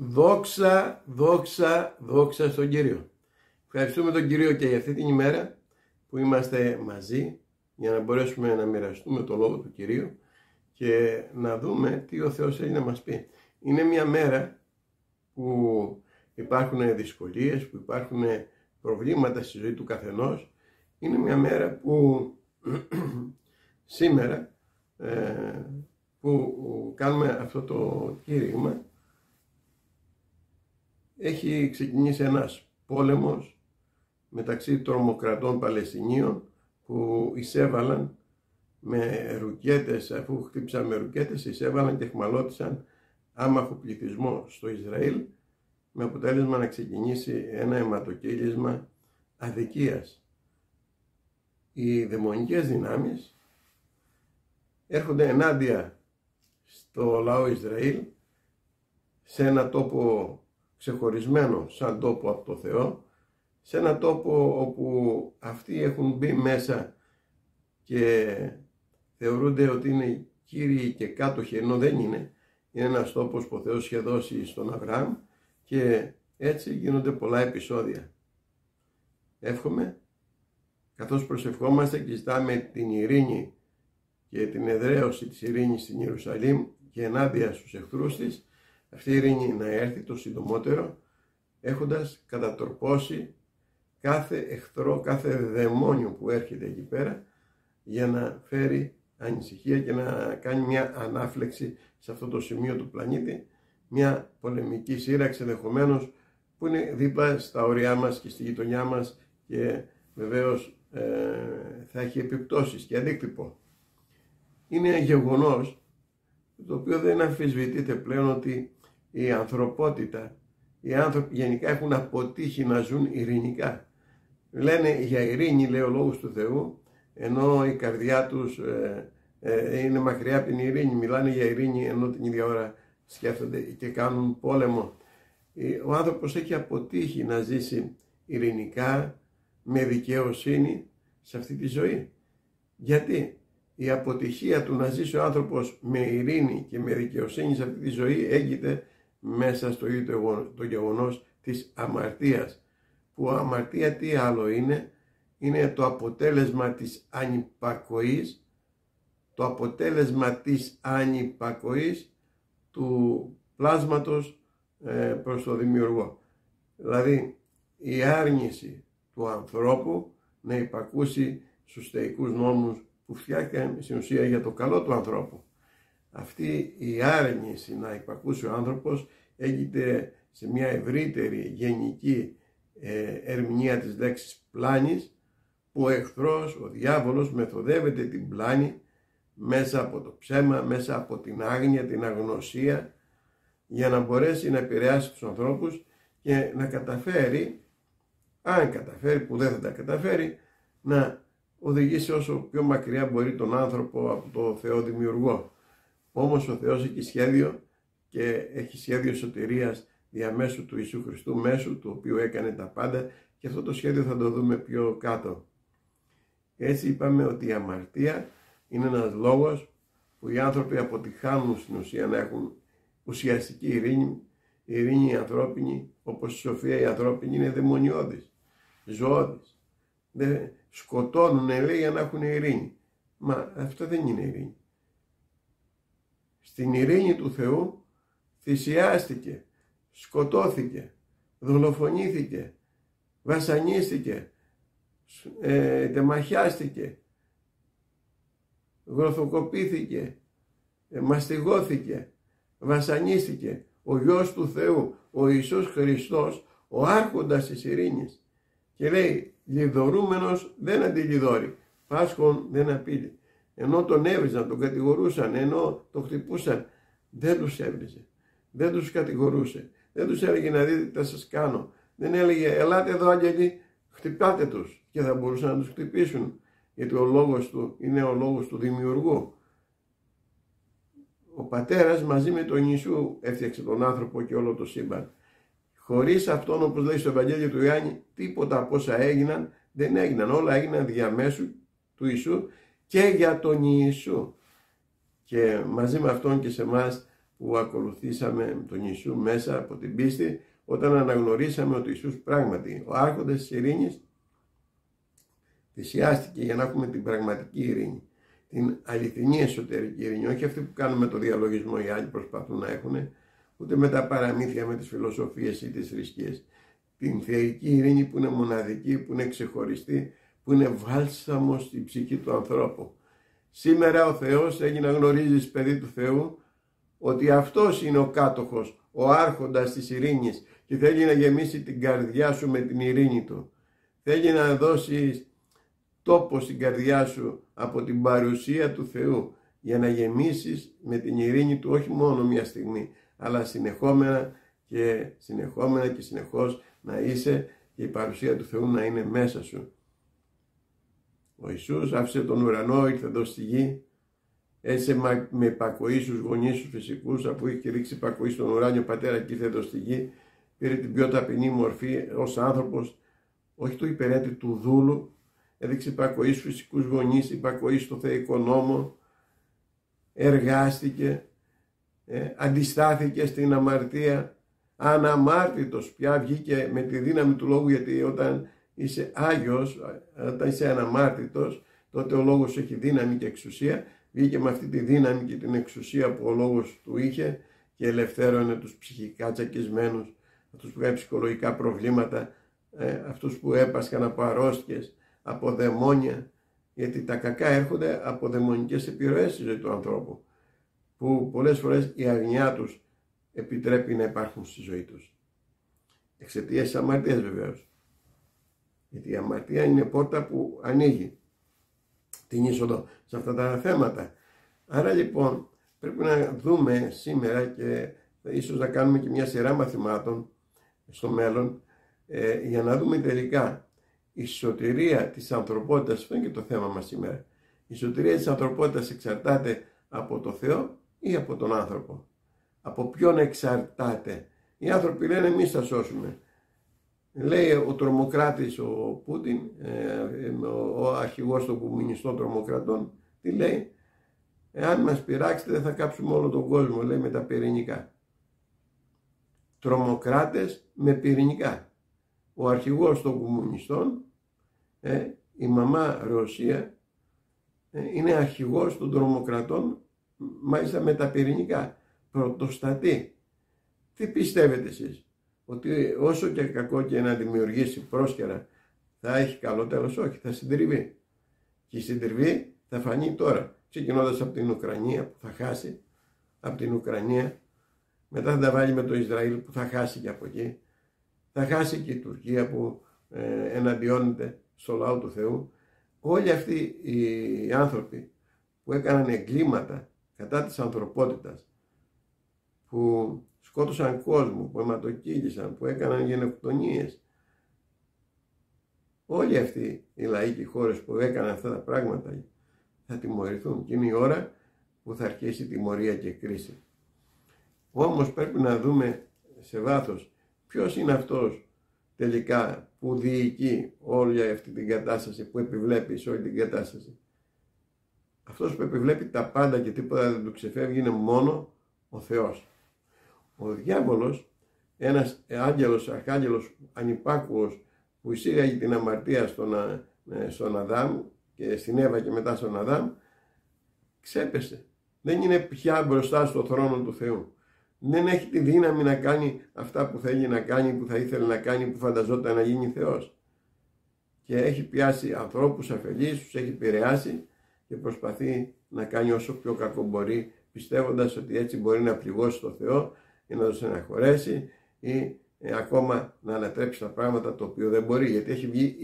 Δόξα, δόξα, δόξα στον Κύριο. Ευχαριστούμε τον Κύριο και για αυτή την ημέρα που είμαστε μαζί για να μπορέσουμε να μοιραστούμε το Λόγο του Κυρίου και να δούμε τι ο Θεός έχει να μας πει. Είναι μια μέρα που υπάρχουν δυσκολίες, που υπάρχουν προβλήματα στη ζωή του καθενός. Είναι μια μέρα που σήμερα που κάνουμε αυτό το κήρυγμα έχει ξεκινήσει ένας πόλεμος μεταξύ τρομοκρατών Παλαιστινίων που εισέβαλαν με ρουκέτες, αφού χτύπησαν με ρουκέτες, εισέβαλαν και εχμαλώτισαν άμαχο πληθυσμό στο Ισραήλ, με αποτέλεσμα να ξεκινήσει ένα αιματοκύλισμα αδικίας. Οι δαιμονικές δυνάμεις έρχονται ενάντια στο λαό Ισραήλ, σε ένα τόπο ξεχωρισμένο σαν τόπο από το Θεό, σε ένα τόπο όπου αυτοί έχουν μπει μέσα και θεωρούνται ότι είναι κύριοι και κάτοχοι, ενώ δεν είναι. Είναι ένας τόπος που ο Θεός είχε δώσει στον Αβραάμ και έτσι γίνονται πολλά επεισόδια. Εύχομαι, καθώς προσευχόμαστε και ζητάμε την ειρήνη και την εδραίωση της ειρήνης στην Ιερουσαλήμ και ενάντια στους εχθρούς της, αυτή η ειρήνη να έρθει το συντομότερο, έχοντας κατατροπώσει κάθε εχθρό, κάθε δαιμόνιο που έρχεται εκεί πέρα, για να φέρει ανησυχία και να κάνει μια ανάφλεξη σε αυτό το σημείο του πλανήτη, μια πολεμική σύραξη ενδεχομένως που είναι δίπλα στα όρια μας και στη γειτονιά μας και βεβαίως θα έχει επιπτώσεις και αντίκτυπο. Είναι γεγονός το οποίο δεν αμφισβητείται πλέον ότι η ανθρωπότητα, οι άνθρωποι γενικά έχουν αποτύχει να ζουν ειρηνικά. Λένε για ειρήνη, λέει ο Λόγος του Θεού, ενώ η καρδιά τους είναι μακριά από την ειρήνη. Μιλάνε για ειρήνη ενώ την ίδια ώρα σκέφτονται και κάνουν πόλεμο. Ο άνθρωπος έχει αποτύχει να ζήσει ειρηνικά, με δικαιοσύνη σε αυτή τη ζωή. Γιατί η αποτυχία του να ζήσει ο άνθρωπος με ειρήνη και με δικαιοσύνη σε αυτή τη ζωή έγκυται μέσα στο ίδιο το γεγονός της αμαρτίας. Που αμαρτία τι άλλο είναι? Είναι το αποτέλεσμα της ανυπακοής, το αποτέλεσμα της ανυπακοής του πλάσματος προς το Δημιουργό. Δηλαδή η άρνηση του ανθρώπου να υπακούσει στους θεϊκούς νόμους που φτιάχτηκαν στην ουσία για το καλό του ανθρώπου. Αυτή η άρνηση να υπακούσει ο άνθρωπος έγινε σε μια ευρύτερη γενική ερμηνεία της λέξης πλάνης, που ο εχθρός, ο διάβολος, μεθοδεύεται την πλάνη μέσα από το ψέμα, μέσα από την άγνοια, την αγνωσία, για να μπορέσει να επηρεάσει τους ανθρώπους και να καταφέρει, αν καταφέρει, που δεν θα τα καταφέρει, να οδηγήσει όσο πιο μακριά μπορεί τον άνθρωπο από το Θεό Δημιουργό. Όμως ο Θεός έχει σχέδιο και έχει σχέδιο σωτηρίας διαμέσου του Ιησού Χριστού, μέσου του οποίου έκανε τα πάντα, και αυτό το σχέδιο θα το δούμε πιο κάτω. Έτσι είπαμε ότι η αμαρτία είναι ένας λόγος που οι άνθρωποι αποτυχάνουν στην ουσία να έχουν ουσιαστική ειρήνη. Η ειρήνη η ανθρώπινη, όπως η σοφία η ανθρώπινη, είναι δαιμονιώδης, ζωώδης. Δεν σκοτώνουν, λέει, για να έχουν ειρήνη. Μα αυτό δεν είναι ειρήνη. Στην ειρήνη του Θεού θυσιάστηκε, σκοτώθηκε, δολοφονήθηκε, βασανίστηκε, τεμαχιάστηκε, γροθοκοπήθηκε, μαστιγώθηκε, βασανίστηκε ο Υιός του Θεού, ο Ιησούς Χριστός, ο άρχοντας της ειρήνης. Και λέει, λιδωρούμενος δεν αντιλιδώρει, πάσχων δεν απείλει. Ενώ τον έβριζαν, τον κατηγορούσαν, ενώ τον χτυπούσαν, δεν τους έβριζε, δεν τους κατηγορούσε, δεν τους έλεγε να δείτε τι θα σας κάνω. Δεν έλεγε, ελάτε εδώ άγγελοι, χτυπάτε τους, και θα μπορούσαν να τους χτυπήσουν, γιατί ο λόγος του είναι ο λόγος του Δημιουργού. Ο Πατέρας μαζί με τον Ιησού έφτιαξε τον άνθρωπο και όλο το σύμπαν. Χωρίς αυτόν, όπως λέει στο Ευαγγέλιο του Ιωάννη, τίποτα από όσα έγιναν δεν έγιναν. Όλα έγιναν διαμέσου του Ιησού και για τον Ιησού. Και μαζί με αυτόν και σε εμάς που ακολουθήσαμε τον Ιησού μέσα από την πίστη, όταν αναγνωρίσαμε ότι ο Ιησούς πράγματι, ο άρχοντας της ειρήνης, θυσιάστηκε για να έχουμε την πραγματική ειρήνη, την αληθινή εσωτερική ειρήνη, όχι αυτή που κάνουμε το διαλογισμό οι άλλοι προσπαθούν να έχουν, ούτε με τα παραμύθια, με τις φιλοσοφίες ή τις θρησκείες. Την θεϊκή ειρήνη που είναι μοναδική, που είναι ξεχωριστή, που είναι βάλσαμο στην ψυχή του ανθρώπου. Σήμερα ο Θεός έγινε να γνωρίζεις, παιδί του Θεού, ότι αυτός είναι ο κάτοχος, ο άρχοντας της ειρήνης και θέλει να γεμίσει την καρδιά σου με την ειρήνη του. Θέλει να δώσει τόπο στην καρδιά σου από την παρουσία του Θεού για να γεμίσεις με την ειρήνη του όχι μόνο μια στιγμή, αλλά συνεχόμενα και συνεχώς να είσαι και η παρουσία του Θεού να είναι μέσα σου. Ο Ιησούς άφησε τον ουρανό, ήρθε εδώ στη γη, έζησε με υπακοή στους γονείς σου φυσικούς, αφού είχε ρίξει υπακοή στον ουράνιο πατέρα και ήρθε εδώ στη γη, πήρε την πιο ταπεινή μορφή ως άνθρωπος, όχι του υπερέτη, του δούλου, έδειξε υπακοή στους φυσικούς γονείς, υπακοή στο θεϊκό νόμο, εργάστηκε, αντιστάθηκε στην αμαρτία, αναμάρτητος πια βγήκε με τη δύναμη του λόγου, γιατί όταν είσαι Άγιος, όταν είσαι αναμάρτητος, τότε ο λόγος έχει δύναμη και εξουσία. Βγήκε με αυτή τη δύναμη και την εξουσία που ο λόγος του είχε και ελευθέρωνε τους ψυχικά τσακισμένους, αυτούς που είχαν ψυχολογικά προβλήματα, αυτούς που έπασχαν από αρρώστιες, από δαιμόνια, γιατί τα κακά έρχονται από δαιμονικές επιρροές στη ζωή του ανθρώπου, που πολλές φορές η αγνιά τους επιτρέπει να υπάρχουν στη ζωή τους. Εξαιτίας της αμαρτίας βεβαίως. Γιατί η αμαρτία είναι πόρτα που ανοίγει την είσοδο σε αυτά τα θέματα. Άρα λοιπόν πρέπει να δούμε σήμερα και ίσως να κάνουμε και μια σειρά μαθημάτων στο μέλλον για να δούμε τελικά η σωτηρία της ανθρωπότητας. Αυτό είναι και το θέμα μας σήμερα. Η σωτηρία της ανθρωπότητας εξαρτάται από το Θεό ή από τον άνθρωπο. Από ποιον εξαρτάται? Οι άνθρωποι λένε εμείς θα σώσουμε. Λέει ο τρομοκράτης ο Πούτιν, ο αρχηγός των κομμουνιστών τρομοκρατών, τι λέει? Εάν μας πειράξετε δεν θα κάψουμε όλο τον κόσμο, λέει, με τα πυρηνικά. Τρομοκράτες με πυρηνικά. Ο αρχηγός των κομμουνιστών, η μαμά Ρωσία, είναι αρχηγός των τρομοκρατών, μάλιστα με τα πυρηνικά. Πρωτοστατεί. Τι πιστεύετε εσείς? Ότι όσο και κακό και να δημιουργήσει πρόσκαιρα θα έχει καλό τέλος? Όχι, θα συντριβεί. Και η συντριβή θα φανεί τώρα, ξεκινώντας από την Ουκρανία που θα χάσει, από την Ουκρανία, μετά θα τα βάλει με το Ισραήλ που θα χάσει και από εκεί, θα χάσει και η Τουρκία που εναντιώνεται στο λαό του Θεού. Όλοι αυτοί οι άνθρωποι που έκαναν εγκλήματα κατά της ανθρωπότητας, που σκότωσαν κόσμο, που αιματοκύλησαν, που έκαναν γενοκτονίες, όλοι αυτοί οι λαοί και οι χώρες που έκαναν αυτά τα πράγματα θα τιμωρηθούν και είναι η ώρα που θα αρχίσει τιμωρία και κρίση. Όμως πρέπει να δούμε σε βάθος ποιος είναι αυτός τελικά που διοικεί όλη αυτή την κατάσταση, που επιβλέπει σε όλη την κατάσταση. Αυτός που επιβλέπει τα πάντα και τίποτα δεν του ξεφεύγει είναι μόνο ο Θεός. Ο διάβολος, ένας αρχάγγελος ανυπάκουος που εισήγαγε την αμαρτία στον Αδάμ και στην Εύα και μετά στον Αδάμ, ξέπεσε. Δεν είναι πια μπροστά στο θρόνο του Θεού. Δεν έχει τη δύναμη να κάνει αυτά που θέλει να κάνει, που θα ήθελε να κάνει, που φανταζόταν να γίνει Θεός. Και έχει πιάσει ανθρώπους αφελείς, τους έχει επηρεάσει και προσπαθεί να κάνει όσο πιο κακό μπορεί, πιστεύοντας ότι έτσι μπορεί να πληγώσει το Θεό ή να τον στεναχωρέσει ή ακόμα να ανατρέψει τα πράγματα, το οποίο δεν μπορεί, γιατί έχει βγει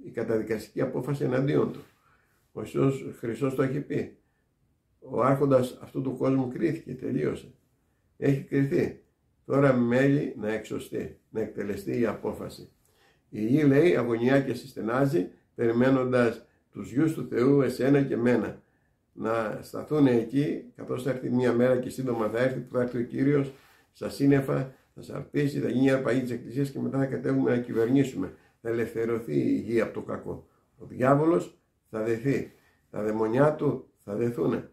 η καταδικαστική απόφαση εναντίον του. Ο Ιησούς Χριστός το έχει πει. Ο άρχοντας αυτού του κόσμου κρίθηκε, τελείωσε. Έχει κριθεί. Τώρα μέλει να εξωστεί, να εκτελεστεί η απόφαση. Η γη, λέει, αγωνιά και συστενάζει, περιμένοντας τους γιους του Θεού, εσένα και μένα, να σταθούν εκεί, καθώς θα έρθει μια μέρα και σύντομα θα έρθει, που θα έρθει ο Κύριος στα σύννεφα, θα σαρπίσει, θα γίνει η αρπαγή της Εκκλησίας και μετά θα κατέβουμε να κυβερνήσουμε. Θα ελευθερωθεί η γη από το κακό. Ο διάβολος θα δεθεί, τα δαιμονιά του θα δεθούν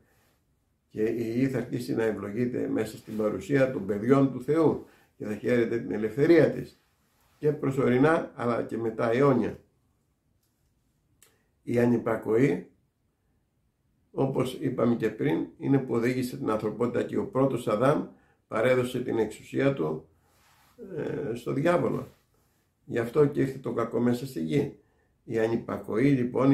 και η γη θα αρχίσει να ευλογείται μέσα στην παρουσία των παιδιών του Θεού και θα χαίρεται την ελευθερία της και προσωρινά αλλά και μετά αιώνια. Η ανυπακοή, όπως είπαμε και πριν, είναι που οδήγησε την ανθρωπότητα και ο πρώτος Αδάμ παρέδωσε την εξουσία του στο διάβολο. Γι' αυτό και ήρθε το κακό μέσα στη γη. Η ανυπακοή λοιπόν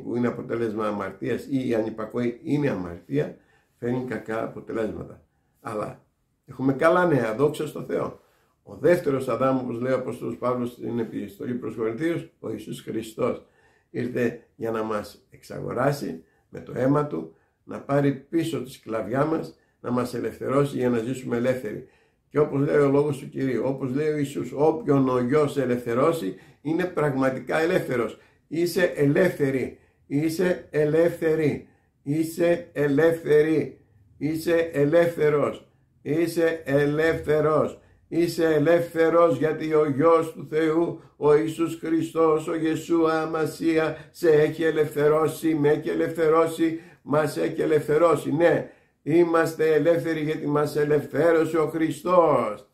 που είναι αποτέλεσμα αμαρτίας, ή η ανυπακοή είναι αμαρτία, φέρνει κακά αποτελέσματα. Αλλά έχουμε καλά νέα, δόξα στο Θεό. Ο δεύτερος Αδάμ, όπως λέει ο Απόστολος Παύλος στην επιστολή προς Κορινθίους, ο Ιησούς Χριστός, ήρθε για να μας εξαγοράσει με το αίμα του, να πάρει πίσω τη σκλαβιά μας, να μας ελευθερώσει για να ζήσουμε ελεύθεροι. Και όπως λέει ο λόγος του Κυρίου, όπως λέει ο Ιησούς, όποιον ο Υιός ελευθερώσει είναι πραγματικά ελεύθερος. Είσαι ελεύθερη, είσαι ελεύθερη, είσαι ελεύθερη, είσαι ελεύθερος, είσαι ελεύθερος. Είσαι ελεύθερος γιατί ο Υιός του Θεού, ο Ιησούς Χριστός, ο Ιεσούα Μασία, σε έχει ελευθερώσει, με έχει ελευθερώσει, μας έχει ελευθερώσει. Ναι, είμαστε ελεύθεροι γιατί μας ελευθέρωσε ο Χριστός.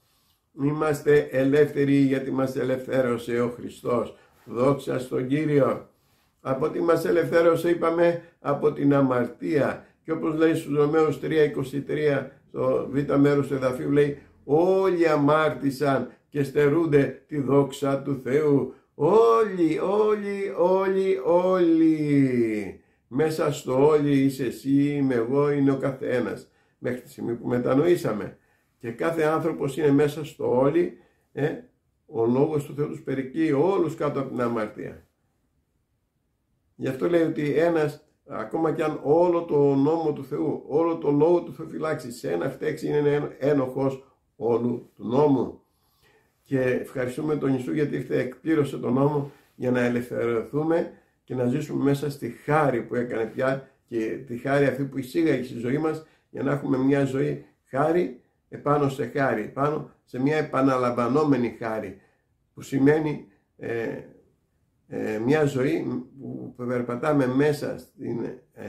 Είμαστε ελεύθεροι γιατί μας ελευθέρωσε ο Χριστός. Δόξα στον Κύριο. Από τι μας ελευθέρωσε, είπαμε? Από την αμαρτία. Και όπως λέει στους Ρωμαίους 3:23, στο β' μέρος του εδαφίου λέει, όλοι αμάρτησαν και στερούνται τη δόξα του Θεού. Όλοι. Μέσα στο όλοι είσαι εσύ, είμαι εγώ, είναι ο καθένας. Μέχρι τη στιγμή που μετανοήσαμε. Και κάθε άνθρωπος είναι μέσα στο όλοι. Ο λόγος του Θεού τους περικλεί όλους κάτω από την αμαρτία. Γι' αυτό λέει ότι ένας, ακόμα κι αν όλο το νόμο του Θεού, όλο το λόγο του Θεού φυλάξει, σε ένα φταίξει, είναι ένοχος όλου του νόμου. Και ευχαριστούμε τον Ιησού γιατί ήρθε, εκπλήρωσε τον νόμο για να ελευθερωθούμε και να ζήσουμε μέσα στη χάρη που έκανε πια, και τη χάρη αυτή που εισήγαγε στη ζωή μας, για να έχουμε μια ζωή χάρη επάνω σε χάρη, επάνω σε μια επαναλαμβανόμενη χάρη, που σημαίνει μια ζωή που περπατάμε μέσα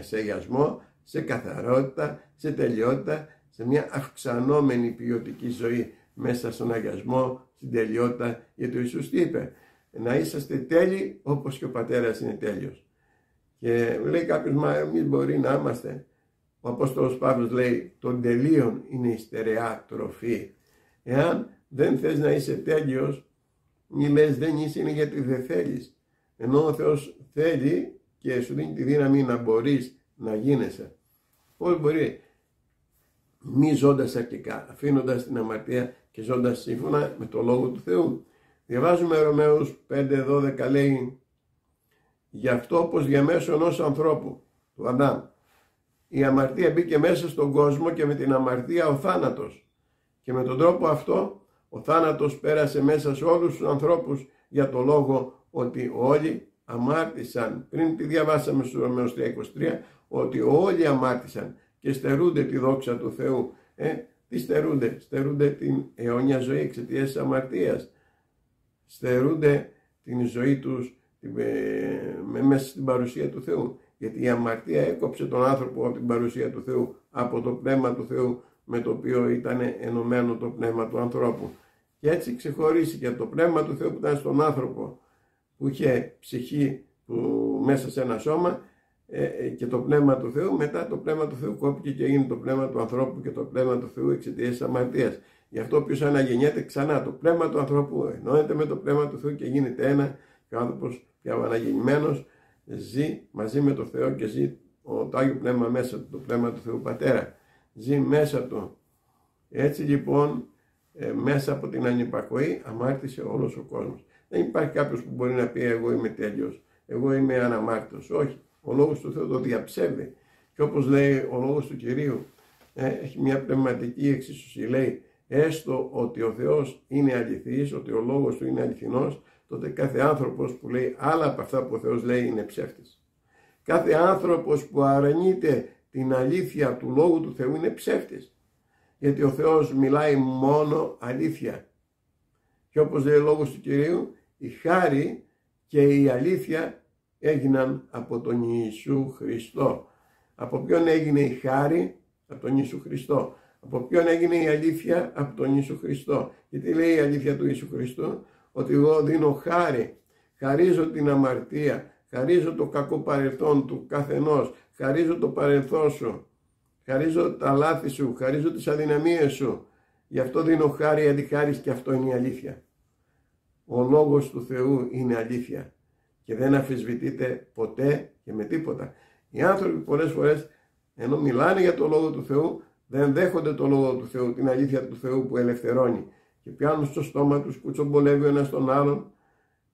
σε αγιασμό, σε καθαρότητα, σε τελειότητα, σε μια αυξανόμενη ποιοτική ζωή μέσα στον αγιασμό, στην τελειότητα. Γιατί ο Ιησούς τι είπε? Να είσαστε τέλειοι όπως και ο Πατέρας είναι τέλειος. Και λέει κάποιος, μα εμείς μπορεί να είμαστε? Ο Απόστολος Παύλος λέει, των τελείων είναι η στερεά τροφή. Εάν δεν θες να είσαι τέλειος, μη λες δεν είσαι, είναι γιατί δεν θέλεις. Ενώ ο Θεός θέλει και σου δίνει τη δύναμη να μπορείς να γίνεσαι. Πώς μπορεί? Μη ζώντας αρχικά, αφήνοντας την αμαρτία και ζώντας σύμφωνα με το Λόγο του Θεού. Διαβάζουμε Ρωμαίους 5:12, λέει, γι' αυτό όπως διαμέσου ενός ανθρώπου, του Αδάμ, η αμαρτία μπήκε μέσα στον κόσμο και με την αμαρτία ο θάνατος. Και με τον τρόπο αυτό ο θάνατος πέρασε μέσα σε όλους τους ανθρώπους για το λόγο ότι όλοι αμάρτησαν. Πριν τη διαβάσαμε στους Ρωμαίους 3:23, ότι όλοι αμάρτησαν και στερούνται τη δόξα του Θεού. Τι στερούνται? Στερούνται την αιώνια ζωή εξαιτίας της αμαρτίας. Στερούνται την ζωή τους μέσα στην παρουσία του Θεού. Γιατί η αμαρτία έκοψε τον άνθρωπο από την παρουσία του Θεού, από το πνεύμα του Θεού με το οποίο ήταν ενωμένο το πνεύμα του ανθρώπου. Και έτσι ξεχωρίστηκε το πνεύμα του Θεού που ήταν στον άνθρωπο, που είχε ψυχή μέσα σε ένα σώμα, και το πνεύμα του Θεού. Μετά το πνεύμα του Θεού κόπηκε και έγινε το πνεύμα του ανθρώπου και το πνεύμα του Θεού εξαιτίας της αμαρτίας. Γι' αυτό όποιος αναγεννιέται ξανά, το πνεύμα του ανθρώπου ενώνεται με το πνεύμα του Θεού και γίνεται ένα, και ο άνθρωπος πια ο αναγεννημένος ζει μαζί με το Θεό και ζει το Άγιο Πνεύμα μέσα του, το πνεύμα του Θεού Πατέρα ζει μέσα του. Έτσι λοιπόν μέσα από την ανυπακοή αμάρτησε όλος ο κόσμος. Δεν υπάρχει κάποιος που μπορεί να πει εγώ είμαι τέλειος, εγώ είμαι αναμάρτητος. Όχι, ο Λόγος του Θεού το διαψεύδει. Και όπως λέει ο Λόγος του Κυρίου, έχει μια πνευματική εξίσωση, λέει, έστω ότι ο Θεός είναι αληθής, ότι ο Λόγος του είναι αληθινός, τότε κάθε άνθρωπος που λέει άλλα από αυτά που ο Θεός λέει είναι ψεύτης. Κάθε άνθρωπος που αρνείται την αλήθεια του Λόγου του Θεού είναι ψεύτης. Γιατί ο Θεός μιλάει μόνο αλήθεια. Και όπως λέει ο Λόγος του Κυρίου, η χάρη και η αλήθεια έγιναν από τον Ιησού Χριστό. Από ποιον έγινε η χάρη? Από τον Ιησού Χριστό. Από ποιον έγινε η αλήθεια? Από τον Ιησού Χριστό. Και τι λέει η αλήθεια του Ιησού Χριστού? Ότι εγώ δίνω χάρη, χαρίζω την αμαρτία, χαρίζω το κακό παρελθόν του καθενός, χαρίζω το παρελθόν σου, χαρίζω τα λάθη σου, χαρίζω τις αδυναμίες σου. Γι' αυτό δίνω χάρη αντιχάρις, και αυτό είναι η αλήθεια. Ο λόγος του Θεού είναι αλήθεια και δεν αμφισβητείται ποτέ και με τίποτα. Οι άνθρωποι πολλές φορές, ενώ μιλάνε για το Λόγο του Θεού, δεν δέχονται το Λόγο του Θεού, την αλήθεια του Θεού που ελευθερώνει, και πιάνουν στο στόμα τους, κουτσομπολεύει ο ένας τον άλλον.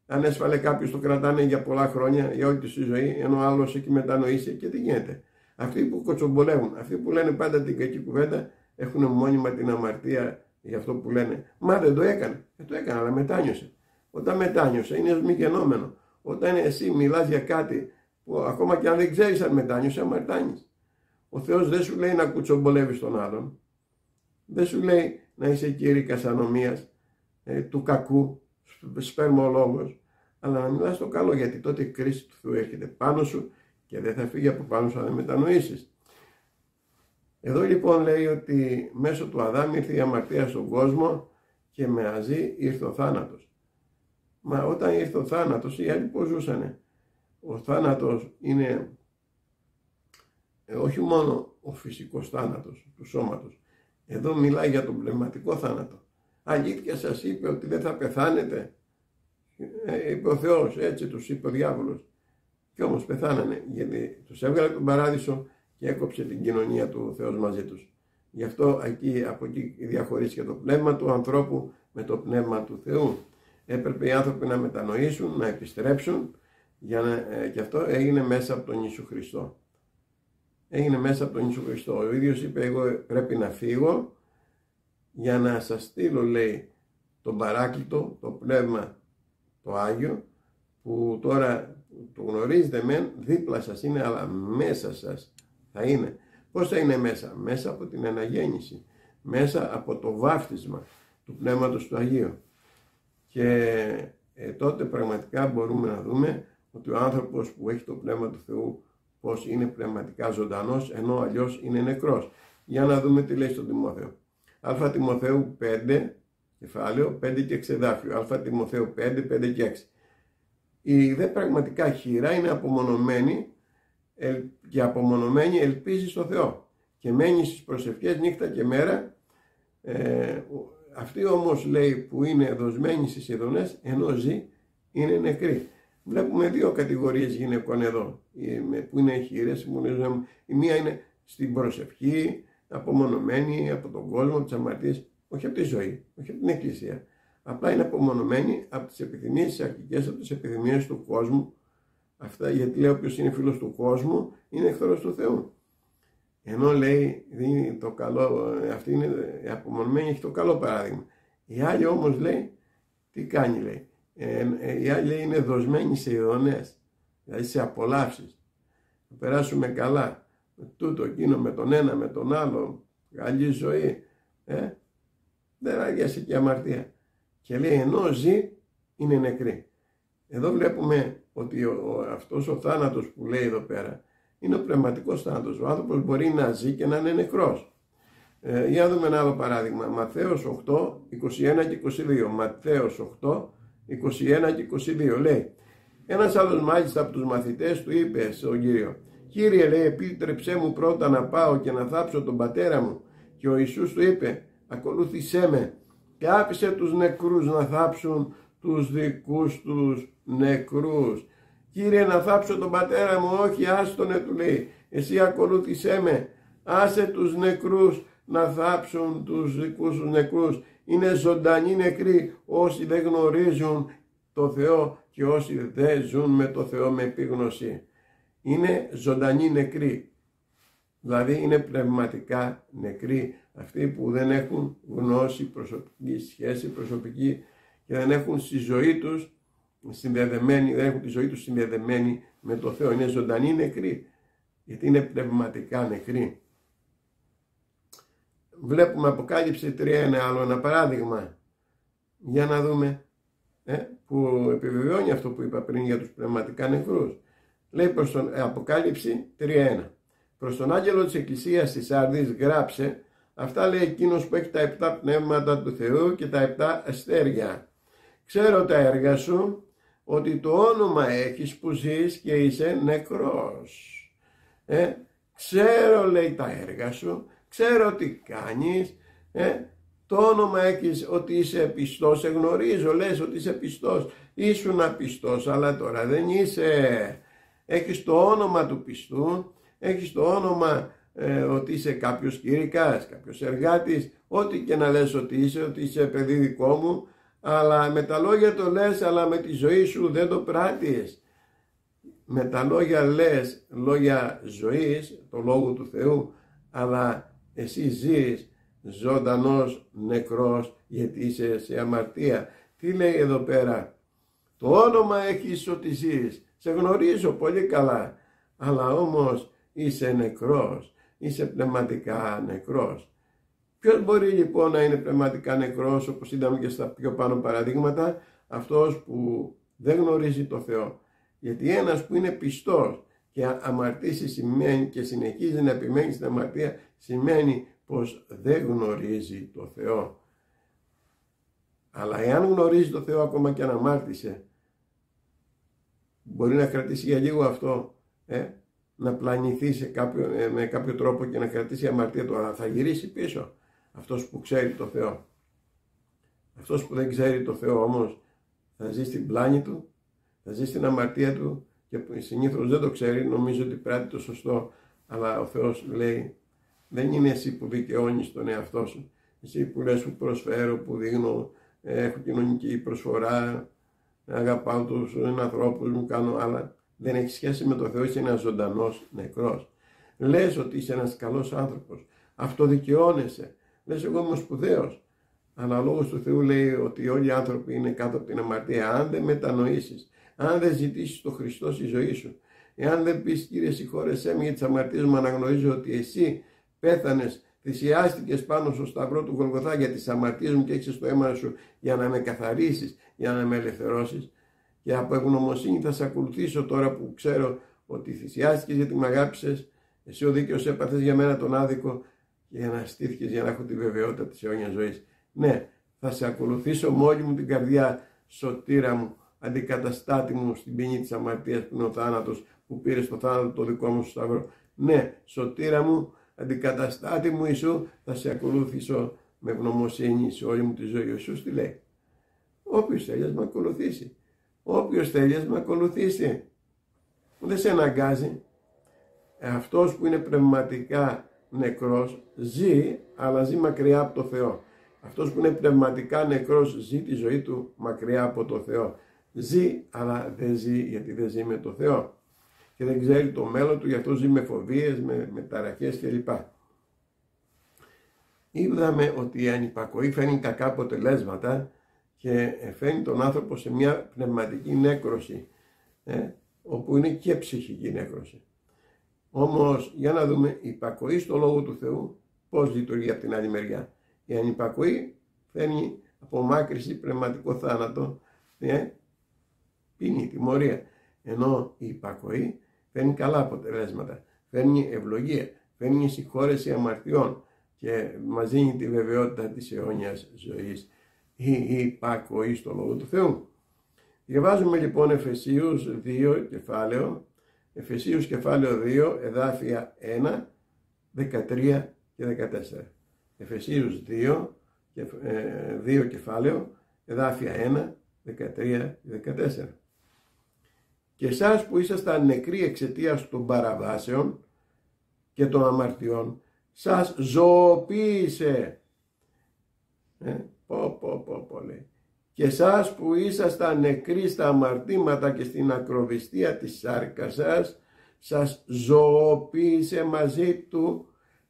Αν έσφαλε κάποιος, το κρατάνε για πολλά χρόνια, για όλη τη ζωή, ενώ ο άλλος έχει μετανοήσει, και τι γίνεται? Αυτοί που κοτσομπολεύουν, αυτοί που λένε πάντα την κακή κουβέντα, έχουν μόνιμα την αμαρτία για αυτό που λένε. Μα δεν το έκανε. Το έκανε, αλλά μετάνιωσε. Όταν μετάνιωσε, είναι σμιγενόμενο. Όταν εσύ μιλάς για κάτι που ακόμα και αν δεν ξέρεις αν μετάνιωσε, αμαρτάνεις. Ο Θεός δεν σου λέει να κουτσομπολεύεις τον άλλον. Δεν σου λέει να είσαι κήρυκας ανομίας, του κακού, σπερμολόγος, αλλά να μιλάς το καλό, γιατί τότε η κρίση του Θεού έρχεται πάνω σου και δεν θα φύγει από πάνω σου αν δεν μετανοήσεις. Εδώ λοιπόν λέει ότι μέσω του Αδάμ ήρθε η αμαρτία στον κόσμο και μαζί ήρθε ο θάνατος. Μα όταν ήρθε ο θάνατος, οι άλλοι πώς ζούσανε? Ο θάνατος είναι όχι μόνο ο φυσικός θάνατος του σώματος. Εδώ μιλάει για τον πνευματικό θάνατο. Αλήθεια σας είπε ότι δεν θα πεθάνετε? Είπε ο Θεός, έτσι τους είπε ο διάβολος. Και όμως πεθάνανε, γιατί τους έβγαλε τον παράδεισο και έκοψε την κοινωνία του Θεός μαζί τους. Γι' αυτό από εκεί διαχωρίστηκε το πνεύμα του ανθρώπου με το πνεύμα του Θεού. Έπρεπε οι άνθρωποι να μετανοήσουν, να επιστρέψουν, και αυτό έγινε μέσα από τον Ιησού Χριστό. Έγινε μέσα από τον Ιησού Χριστό. Ο ίδιος είπε, εγώ πρέπει να φύγω για να σας στείλω, λέει, τον Παράκλητο, το Πνεύμα το Άγιο, που τώρα το γνωρίζετε μεν, δίπλα σας είναι, αλλά μέσα σας θα είναι. Πώς θα είναι μέσα? Μέσα από την αναγέννηση, μέσα από το βάφτισμα του Πνεύματος του Αγίου. Και τότε πραγματικά μπορούμε να δούμε ότι ο άνθρωπος που έχει το Πνεύμα του Θεού πως είναι πνευματικά ζωντανός, ενώ αλλιώς είναι νεκρός. Για να δούμε τι λέει στον Τιμόθεο. Α Τιμοθέου 5, κεφάλαιο 5 και 6 εδάφιο. Α Τιμοθέου 5, 5 και 6. Η δε πραγματικά χείρα είναι απομονωμένη, και απομονωμένη ελπίζει στο Θεό και μένει στις προσευχές νύχτα και μέρα. Αυτοί όμως, λέει, που είναι δοσμένοι στις ειδονές, ενώ ζει, είναι νεκροί. Βλέπουμε δύο κατηγορίες γυναικών εδώ, που είναι χείρες. Η μία είναι στην προσευχή, απομονωμένη από τον κόσμο, από τις αμαρτίες, όχι από τη ζωή, όχι από την Εκκλησία. Απλά είναι απομονωμένη από τις επιθυμίες τις αρχικές, από τις επιθυμίες του κόσμου. Αυτά, γιατί λέει, όποιος είναι φίλος του κόσμου είναι εχθρός του Θεού. Ενώ, λέει, δίνει το καλό, αυτή είναι απομονωμένη, έχει το καλό παράδειγμα. Η άλλη όμως, λέει, τι κάνει, λέει? Η άλλη, λέει, είναι δοσμένη σε ειδονές, δηλαδή σε απολαύσεις. Θα περάσουμε καλά με τούτο, εκείνο, με τον ένα, με τον άλλο, καλή ζωή. Δεν άγιασε και αμαρτία. Και λέει, ενώ ζει, είναι νεκρή. Εδώ βλέπουμε ότι αυτός ο θάνατος που λέει εδώ πέρα είναι ο πνευματικός θάνατος. Ο άνθρωπος μπορεί να ζει και να είναι νεκρός. Για να δούμε ένα άλλο παράδειγμα. Ματθαίος 8, 21 και 22. Ματθαίος 8, 21 και 22 λέει, ένας άλλος μάλιστα από τους μαθητές του είπε στον Κύριο, Κύριε, λέει, επίτρεψέ μου πρώτα να πάω και να θάψω τον πατέρα μου. Και ο Ιησούς του είπε, ακολούθησέ με, και άφησε τους νεκρούς να θάψουν τους δικούς τους νεκρούς. Κύριε, να θάψω τον πατέρα μου? Όχι, άστονε, του λέει, εσύ ακολούθησέ με, άσε τους νεκρούς να θάψουν τους δικούς τους νεκρούς. Είναι ζωντανοί νεκροί όσοι δεν γνωρίζουν το Θεό και όσοι δεν ζουν με το Θεό με επίγνωση. Είναι ζωντανοί νεκροί, δηλαδή είναι πνευματικά νεκροί, αυτοί που δεν έχουν γνώση, προσωπική σχέση, προσωπική, και δεν έχουν στη ζωή τους συνδεδεμένη, δεν έχουν τη ζωή τους συνδεδεμένη με το Θεό. Είναι ζωντανοί νεκροί, γιατί είναι πνευματικά νεκροί. Βλέπουμε Αποκάλυψη 3, ένα παράδειγμα, για να δούμε, που επιβεβαιώνει αυτό που είπα πριν για τους πνευματικά νεκρούς. Λέει προς τον Αποκάλυψη 3.1. προς τον άγγελο της Εκκλησίας της Σάρδης γράψε, αυτά λέει εκείνος που έχει τα 7 πνεύματα του Θεού και τα 7 αστέρια. Ξέρω τα έργα σου, ότι το όνομα έχεις που ζεις και είσαι νεκρός. Ξέρω, λέει, τα έργα σου, ξέρω τι κάνεις, το όνομα έχεις ότι είσαι πιστός, σε γνωρίζω, λες ότι είσαι πιστός, ήσουν απιστός, αλλά τώρα δεν είσαι. Έχεις το όνομα του πιστού, έχεις το όνομα ότι είσαι κάποιος κήρυκας, κάποιος εργάτης, ό,τι και να λες ότι είσαι παιδί δικό μου, αλλά με τα λόγια το λες, αλλά με τη ζωή σου δεν το πράττεις. Με τα λόγια λες λόγια ζωής, το λόγο του Θεού, αλλά εσύ ζεις ζωντανός νεκρός γιατί είσαι σε αμαρτία. Τι λέει εδώ πέρα? Το όνομα έχεις ότι ζεις, σε γνωρίζω πολύ καλά, αλλά όμως είσαι νεκρός, είσαι πνευματικά νεκρός. Ποιος μπορεί λοιπόν να είναι πνευματικά νεκρός, όπως είδαμε και στα πιο πάνω παραδείγματα? Αυτός που δεν γνωρίζει το Θεό. Γιατί ένας που είναι πιστός και αμαρτήσει σημαίνει και συνεχίζει να επιμένει στην αμαρτία, σημαίνει πως δεν γνωρίζει το Θεό. Αλλά εάν γνωρίζει το Θεό ακόμα και αν αμάρτησε, μπορεί να κρατήσει για λίγο αυτό, να πλανηθεί με κάποιο τρόπο και να κρατήσει η αμαρτία του, αλλά θα γυρίσει πίσω αυτός που ξέρει το Θεό. Αυτός που δεν ξέρει το Θεό όμως θα ζει στην πλάνη του, θα ζει στην αμαρτία του και συνήθως δεν το ξέρει, νομίζω ότι πράττει το σωστό, αλλά ο Θεός λέει, δεν είναι εσύ που δικαιώνεις τον εαυτό σου, εσύ που λες που προσφέρω, που δίνω, έχω κοινωνική προσφορά, αγαπάω τους ανθρώπους μου, κάνω άλλα. Δεν έχει σχέση με το Θεό, είσαι ένας ζωντανός νεκρός. Λες ότι είσαι ένας καλός άνθρωπος, αυτοδικαιώνεσαι, λες εγώ είμαι σπουδαίος, αλλά ο λόγος του Θεού λέει ότι όλοι οι άνθρωποι είναι κάτω από την αμαρτία. Αν δεν μετανοήσεις, αν δεν ζητήσεις τον Χριστό στη ζωή σου, εάν δεν πεις Κύριε συγχώρεσέ με για τις αμαρτίες μου, αναγνωρίζω ότι εσύ πέθανες, θυσιάστηκες πάνω στο σταυρό του Γολγοθά για τις αμαρτίες μου και έχεις το αίμα σου για να με καθαρίσεις, για να με ελευθερώσεις, και από ευγνωμοσύνη θα σε ακολουθήσω τώρα που ξέρω ότι θυσιάστηκες γιατί με αγάπησες, εσύ ο δίκαιος έπαθες για μένα τον άδικο και για να στήθηκες για να έχω τη βεβαιότητα της αιώνιας ζωής. Ναι, θα σε ακολουθήσω με όλη μου την καρδιά, σωτήρα μου, αντικαταστάτη μου στην ποινή της αμαρτίας που είναι ο θάνατος, που πήρε στο θάνατο το δικό μου σταυρό. Ναι, σωτήρα μου, αντικαταστάτη μου Ιησού, θα σε ακολουθήσω με ευγνωμοσύνη σε όλη μου τη ζωή. Ο Ιησούς τι λέει? Όποιος θέλει με ακολουθήσει. Όποιος θέλει με ακολουθήσει. Δεν σε αναγκάζει. Αυτός που είναι πνευματικά νεκρός ζει, αλλά ζει μακριά από το Θεό. Αυτός που είναι πνευματικά νεκρός ζει τη ζωή του μακριά από το Θεό. Ζει, αλλά δεν ζει γιατί δεν ζει με το Θεό. Και δεν ξέρει το μέλλον του, γι' αυτό ζει με φοβίες, με ταραχές κλπ. Είδαμε ότι η ανυπακοή φέρνει κακά αποτελέσματα και φέρνει τον άνθρωπο σε μια πνευματική νέκρωση, όπου είναι και ψυχική νέκρωση. Όμως, για να δούμε, η υπακοή στο Λόγο του Θεού πώς λειτουργεί από την άλλη μεριά. Η ανυπακοή φέρνει απομάκρυση, πνευματικό θάνατο, ποινή, τιμωρία. Ενώ η υπακοή φέρνει καλά αποτελέσματα, φέρνει ευλογία, φέρνει συγχώρεση αμαρτιών και μας δίνει τη βεβαιότητα της αιώνιας ζωής. Η υπακοή στο Λόγο του Θεού. Διαβάζουμε λοιπόν Εφεσίους 2 κεφάλαιο, Εφεσίους κεφάλαιο 2 εδάφια 1, 13 και 14. Εφεσίους 2 κεφάλαιο εδάφια 1, 13 και 14. Και εσάς που ήσασταν νεκροί εξαιτίας των παραβάσεων και των αμαρτιών, σας ζωοποίησε. Λέει. Και εσάς που ήσασταν νεκροί στα αμαρτήματα και στην ακροβιστία της σάρκας σας ζωοποίησε μαζί του,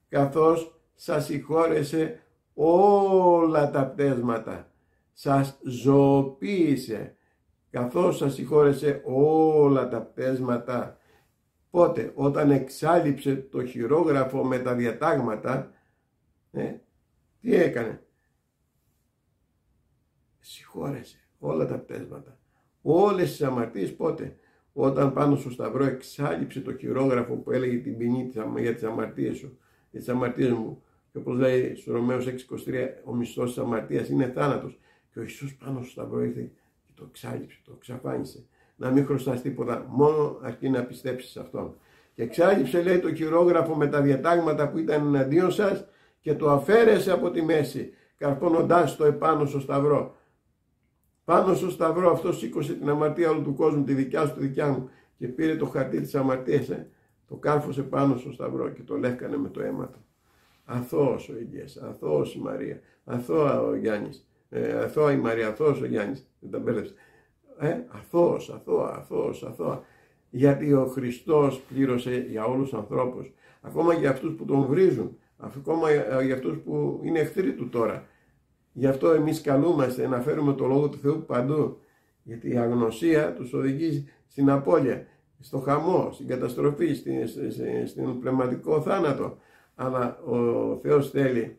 καθώς σας συγχώρεσε όλα τα πτέσματα. Σας ζωοποίησε, καθώς σας συγχώρεσε όλα τα πτέσματα. Πότε? Όταν εξάλειψε το χειρόγραφο με τα διατάγματα, τι έκανε? Συγχώρεσε όλα τα πτέσματα, όλες τις αμαρτίες. Πότε? όταν πάνω στο σταυρό εξάλειψε το χειρόγραφο που έλεγε την ποινή για τις αμαρτίες σου, για τις αμαρτίες μου. Και όπως λέει στο Ρωμαίους 6:23, ο μισθός της αμαρτίας είναι θάνατος. Και ο Ιησούς πάνω στο σταυρό ήρθε και το εξάλειψε, το εξαφάνισε. Να μην χρωστάς τίποτα, μόνο αρκεί να πιστέψεις σε Αυτόν. Και εξάλειψε, λέει, το χειρόγραφο με τα διατάγματα που ήταν εναντίον σας και το αφαίρεσε από τη μέση, καρπώνοντάς το επάνω στο σταυρό. Πάνω στο σταυρό αυτό σήκωσε την αμαρτία όλου του κόσμου, τη δικιά σου, τη δικιά μου, και πήρε το χαρτί της αμαρτίας, το κάρφωσε πάνω στο σταυρό και το λεύκανε με το αίμα του. Αθώος ο Ηλίας, αθώος η Μαρία, αθώα ο Γιάννης, αθώα η Μαρία, αθώος ο Γιάννης, δεν τα μπέρδεψε. Αθώα. Γιατί ο Χριστός πλήρωσε για όλους τους ανθρώπους, ακόμα για αυτούς που τον βρίζουν, ακόμα για αυτούς που είναι εχθροί του τώρα. Γι' αυτό εμείς καλούμαστε να φέρουμε το Λόγο του Θεού παντού, γιατί η αγνωσία τους οδηγεί στην απώλεια, στο χαμό, στην καταστροφή, στην πνευματικό θάνατο. Αλλά ο Θεός θέλει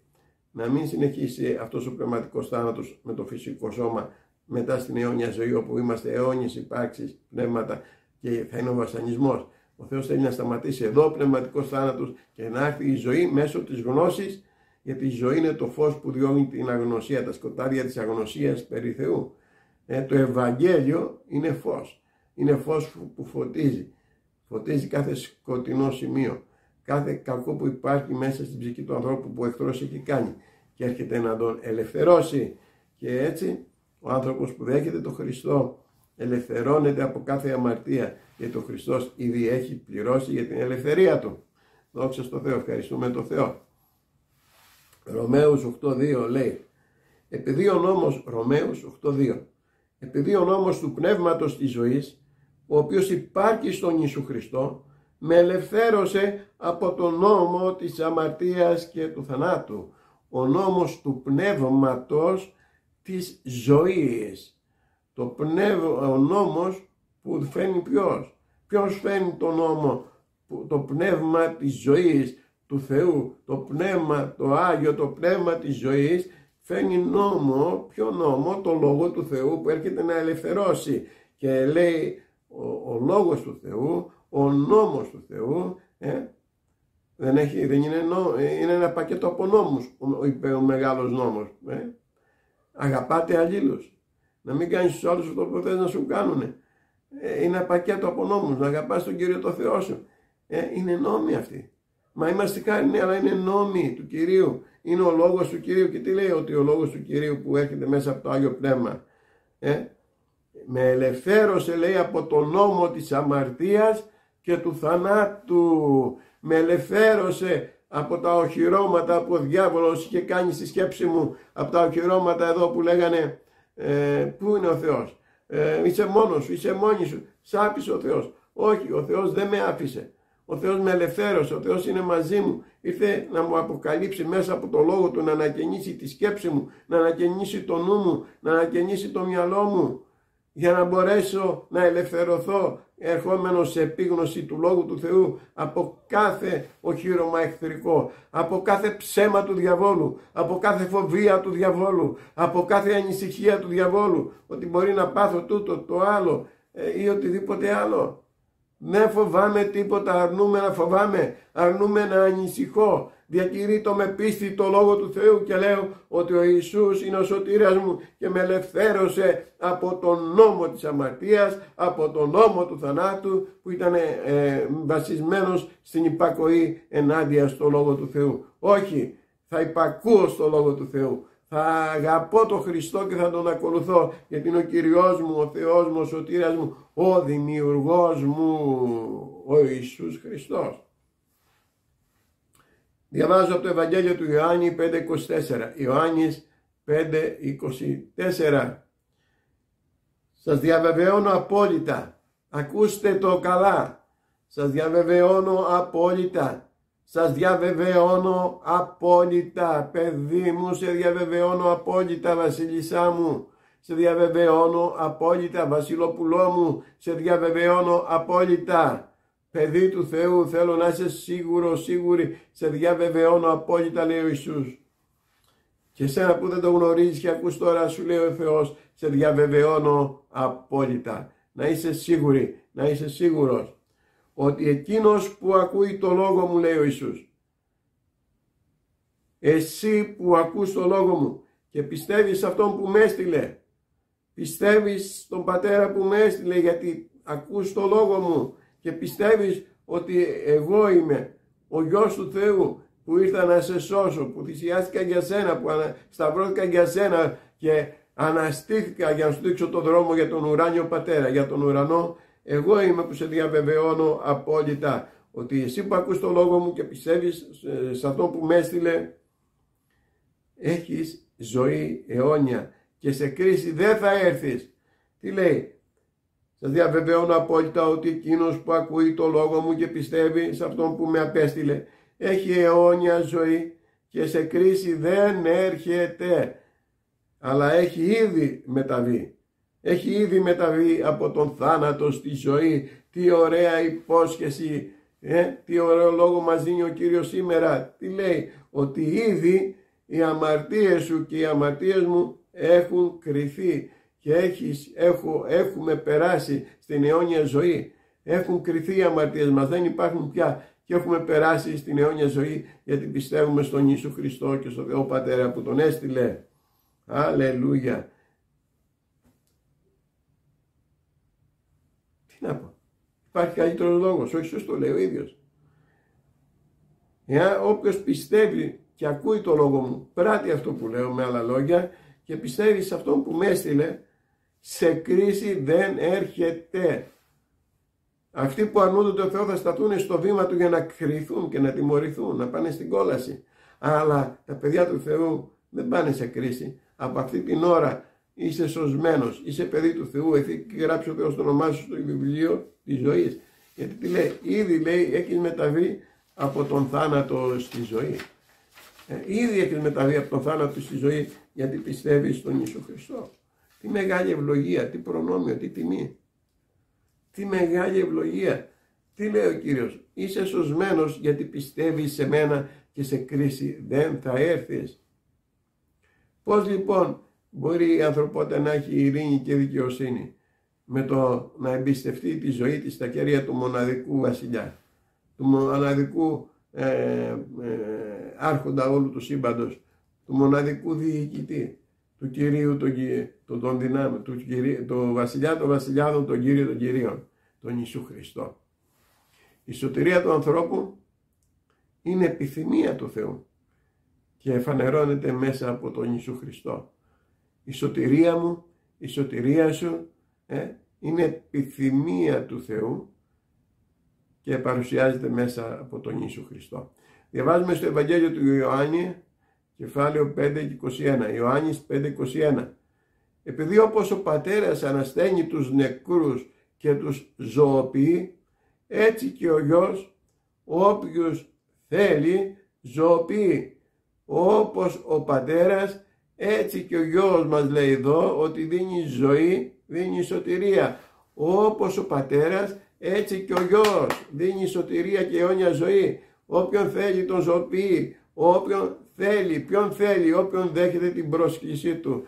να μην συνεχίσει αυτός ο πνευματικός θάνατος με το φυσικό σώμα μετά στην αιώνια ζωή, όπου είμαστε αιώνιες υπάρξεις, πνεύματα, και θα είναι ο βασανισμός. Ο Θεός θέλει να σταματήσει εδώ ο πνευματικός θάνατος και να έρθει η ζωή μέσω της γνώσης, γιατί η ζωή είναι το φως που διώχνει την αγνωσία, τα σκοτάδια της αγνωσίας περί Θεού. Το Ευαγγέλιο είναι φως. Είναι φως που φωτίζει. Φωτίζει κάθε σκοτεινό σημείο, κάθε κακό που υπάρχει μέσα στην ψυχή του ανθρώπου που ο εχθρός έχει κάνει και έρχεται να τον ελευθερώσει. Και έτσι ο άνθρωπος που δέχεται τον Χριστό ελευθερώνεται από κάθε αμαρτία, γιατί ο Χριστός ήδη έχει πληρώσει για την ελευθερία του. Δόξα στο Θεό, ευχαριστούμε τον Θεό. Ρωμαίους 8:2 λέει, επειδή ο νόμος, Ρωμαίους 8:2, επειδή ο νόμος του πνεύματος της ζωής, ο οποίος υπάρχει στον Ιησού Χριστό, με ελευθέρωσε από τον νόμο της αμαρτίας και του θανάτου. Ο νόμος του πνεύματος της ζωής. Ο νόμος που φέρνει ποιος? Ποιος φέρνει τον νόμο? Το πνεύμα της ζωής του Θεού, το πνεύμα, το Άγιο, το πνεύμα της ζωής φέρνει νόμο. Ποιο νόμο? Το Λόγο του Θεού που έρχεται να ελευθερώσει. Και λέει ο Λόγος του Θεού, ο νόμος του Θεού, είναι ένα πακέτο από νόμους ο μεγάλος νόμος. Αγαπάτε αλλήλους. Να μην κάνεις στους άλλους αυτό που θες να σου κάνουν. Είναι ένα πακέτο από νόμους. Να αγαπάς τον Κύριο το Θεό σου. Είναι νόμοι αυτοί. Μα είμαστε χάρη, ναι, αλλά είναι νόμοι του Κυρίου. Είναι ο λόγος του Κυρίου. Και τι λέει? Ότι ο λόγος του Κυρίου που έρχεται μέσα από το Άγιο Πνεύμα. Με ελευθέρωσε, λέει, από το νόμο της αμαρτίας και του θανάτου. Με ελευθέρωσε από τα οχυρώματα που ο διάβολος είχε κάνει στη σκέψη μου. Από τα οχυρώματα εδώ που λέγανε πού είναι ο Θεός? Είσαι μόνος σου, είσαι μόνη σου. Σ' άφησε ο Θεός. Όχι, ο Θεός δεν με άφησε. Ο Θεός με ελευθέρωσε, ο Θεός είναι μαζί μου. Ήρθε να μου αποκαλύψει μέσα από το Λόγο Του, να ανακαινήσει τη σκέψη μου, να ανακαινήσει το νου μου, να ανακαινήσει το μυαλό μου, για να μπορέσω να ελευθερωθώ ερχόμενος σε επίγνωση του Λόγου του Θεού από κάθε οχύρωμα εχθρικό, από κάθε ψέμα του διαβόλου, από κάθε φοβία του διαβόλου, από κάθε ανησυχία του διαβόλου, ότι μπορεί να πάθω τούτο, το άλλο ή οτιδήποτε άλλο. Δεν φοβάμαι τίποτα, αρνούμε να φοβάμαι, αρνούμε να ανησυχώ. Διακηρύττω με πίστη το Λόγο του Θεού και λέω ότι ο Ιησούς είναι ο σωτήρας μου και με ελευθέρωσε από τον νόμο της αμαρτίας, από τον νόμο του θανάτου που ήταν βασισμένος στην υπακοή ενάντια στο Λόγο του Θεού. Όχι, θα υπακούω στο Λόγο του Θεού. Θα αγαπώ τον Χριστό και θα τον ακολουθώ, γιατί είναι ο Κυριός μου, ο Θεός μου, ο σωτήρας μου, ο δημιουργός μου, ο Ιησούς Χριστός. Διαβάζω από το Ευαγγέλιο του Ιωάννη 5:24. Ιωάννης 5:24. Σας διαβεβαιώνω απόλυτα, ακούστε το καλά, σας διαβεβαιώνω απόλυτα, σας διαβεβαιώνω απόλυτα, παιδί μου, σε διαβεβαιώνω απόλυτα, βασίλισσά μου, σε διαβεβαιώνω απόλυτα, βασιλοπουλό μου, σε διαβεβαιώνω απόλυτα. Παιδί του Θεού, θέλω να είσαι σίγουρη, σε διαβεβαιώνω απόλυτα, λέει ο Ιησούς. Και εσένα που δεν το γνωρίζεις και ακούς τώρα, σου λέει ο Θεός, σε διαβεβαιώνω απόλυτα. να είσαι σίγουρη, να είσαι σίγουρος ότι εκείνος που ακούει το λόγο μου, λέει ο Ιησούς, εσύ που ακούς το λόγο μου και πιστεύεις αυτόν που με έστειλε, πιστεύεις στον Πατέρα που με έστειλε γιατί ακούς το λόγο μου και πιστεύεις ότι εγώ είμαι ο Υιός του Θεού που ήρθα να σε σώσω, που θυσιάστηκα για σένα, που σταυρώθηκα για σένα και αναστήθηκα για να σου δείξω τον δρόμο για τον ουράνιο Πατέρα, για τον ουρανό, εγώ είμαι που σε διαβεβαιώνω απόλυτα ότι εσύ που ακούς το λόγο μου και πιστεύεις σε αυτό που με έστειλε, έχεις ζωή αιώνια και σε κρίση δεν θα έρθεις. Τι λέει? Σας διαβεβαιώνω απόλυτα ότι εκείνος που ακούει το λόγο μου και πιστεύει σε αυτόν που με απέστειλε έχει αιώνια ζωή και σε κρίση δεν έρχεται, αλλά έχει ήδη μεταβεί. Έχει ήδη μεταβεί από τον θάνατο στη ζωή. Τι ωραία υπόσχεση, τι ωραίο λόγο μας δίνει ο Κύριος σήμερα. Τι λέει? Ότι ήδη οι αμαρτίες σου και οι αμαρτίες μου έχουν κριθεί και έχουμε περάσει στην αιώνια ζωή. Έχουν κριθεί οι αμαρτίες μας, δεν υπάρχουν πια και έχουμε περάσει στην αιώνια ζωή γιατί πιστεύουμε στον Ιησού Χριστό και στον Θεό Πατέρα που τον έστειλε. Αλληλούια. Τι να πω? Υπάρχει καλύτερος λόγος? Όχι, σωστό λέει ο ίδιος. Όποιος πιστεύει και ακούει το λόγο μου, πράττει αυτό που λέω, με άλλα λόγια, και πιστεύει σε αυτόν που με έστειλε, σε κρίση δεν έρχεται. Αυτοί που αρνούνται τον Θεό θα σταθούν στο βήμα του για να κριθούν και να τιμωρηθούν, να πάνε στην κόλαση. Αλλά τα παιδιά του Θεού δεν πάνε σε κρίση. Από αυτή την ώρα είσαι σωσμένος, είσαι παιδί του Θεού, έχει γράψει ο Θεός το όνομά σου στο βιβλίο της ζωής. Γιατί τι λέει? Ήδη λέει έχεις μεταβεί από τον θάνατο στη ζωή. Ήδη έχεις μεταβεί από τον θάνατο στη ζωή γιατί πιστεύεις στον Ιησού Χριστό. Τι μεγάλη ευλογία, τι προνόμιο, τι τιμή. Τι μεγάλη ευλογία. Τι λέει ο Κύριος? Είσαι σωσμένος γιατί πιστεύεις σε μένα και σε κρίση δεν θα έρθεις. Πώς λοιπόν μπορεί η ανθρωπότητα να έχει ειρήνη και δικαιοσύνη? Με το να εμπιστευτεί τη ζωή της στα χέρια του μοναδικού βασιλιά, του μοναδικού άρχοντα όλου του σύμπαντος, του μοναδικού διοικητή, του Κυρίου των δυνάμεων, του βασιλιά των βασιλιάδων, τον Κύριο των Κυρίων, τον Ιησού Χριστό. Η σωτηρία του ανθρώπου είναι επιθυμία του Θεού και εφανερώνεται μέσα από τον Ιησού Χριστό. Η σωτηρία μου, η σωτηρία σου είναι επιθυμία του Θεού και παρουσιάζεται μέσα από τον Ιησού Χριστό. Διαβάζουμε στο Ευαγγέλιο του Ιωάννη, κεφάλαιο 5 και 21, Ιωάννης 5:21. Επειδή όπως ο Πατέρας ανασταίνει τους νεκρούς και τους ζωοποιεί, έτσι και ο Υιός όποιους θέλει ζωοποιεί. Όπως ο Πατέρας, έτσι και ο Υιός μας λέει εδώ ότι δίνει ζωή, δίνει σωτηρία. Όπως ο Πατέρας, έτσι και ο Υιός δίνει σωτηρία και αιώνια ζωή. Όποιον θέλει τον ζωοποιεί, όποιον θέλει, ποιον θέλει, όποιον δέχεται την πρόσκλησή του.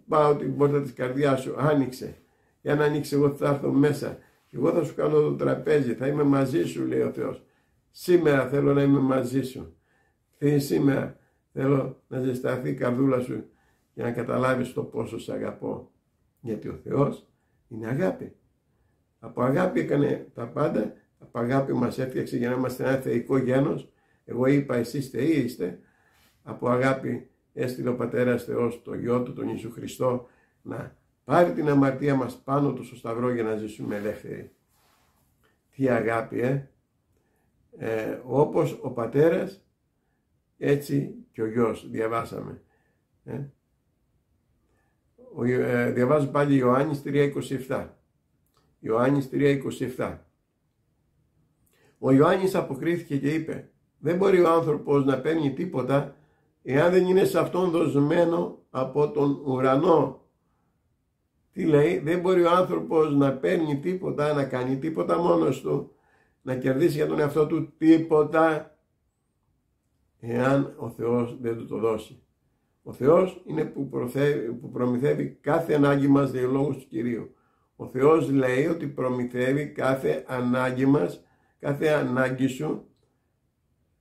Πάω την πόρτα της καρδιάς σου, άνοιξε. Για να ανοίξει, εγώ θα έρθω μέσα και εγώ θα σου κάνω το τραπέζι, θα είμαι μαζί σου, λέει ο Θεός. Σήμερα θέλω να είμαι μαζί σου. Σήμερα θέλω να ζεσταθεί η καρδούλα σου για να καταλάβεις το πόσο σε αγαπώ. Γιατί ο Θεός είναι αγάπη. Από αγάπη έκανε τα πάντα, από αγάπη μας έφτιαξε για να είμαστε ένα θεϊκό γένος. Εγώ είπα εσείς θεοί είστε. Από αγάπη έστειλε ο Πατέρας Θεός το Υιό του, τον Ιησού Χριστό, να πάρει την αμαρτία μας πάνω του στο σταυρό για να ζήσουμε ελεύθεροι. Τι αγάπη, όπως ο Πατέρας, έτσι και ο Υιός, διαβάσαμε. Διαβάζω πάλι Ιωάννης 3:27. Ιωάννης 3:27. Ο Ιωάννης αποκρίθηκε και είπε: δεν μπορεί ο άνθρωπος να παίρνει τίποτα εάν δεν είναι σε αυτόν δοσμένο από τον ουρανό. Τι λέει? Δεν μπορεί ο άνθρωπος να παίρνει τίποτα, να κάνει τίποτα μόνος του, να κερδίσει για τον εαυτό του τίποτα, εάν ο Θεός δεν του το δώσει. Ο Θεός είναι που προμηθεύει κάθε ανάγκη μας για λόγους του Κυρίου. Ο Θεός λέει ότι προμηθεύει κάθε ανάγκη μας, κάθε ανάγκη σου,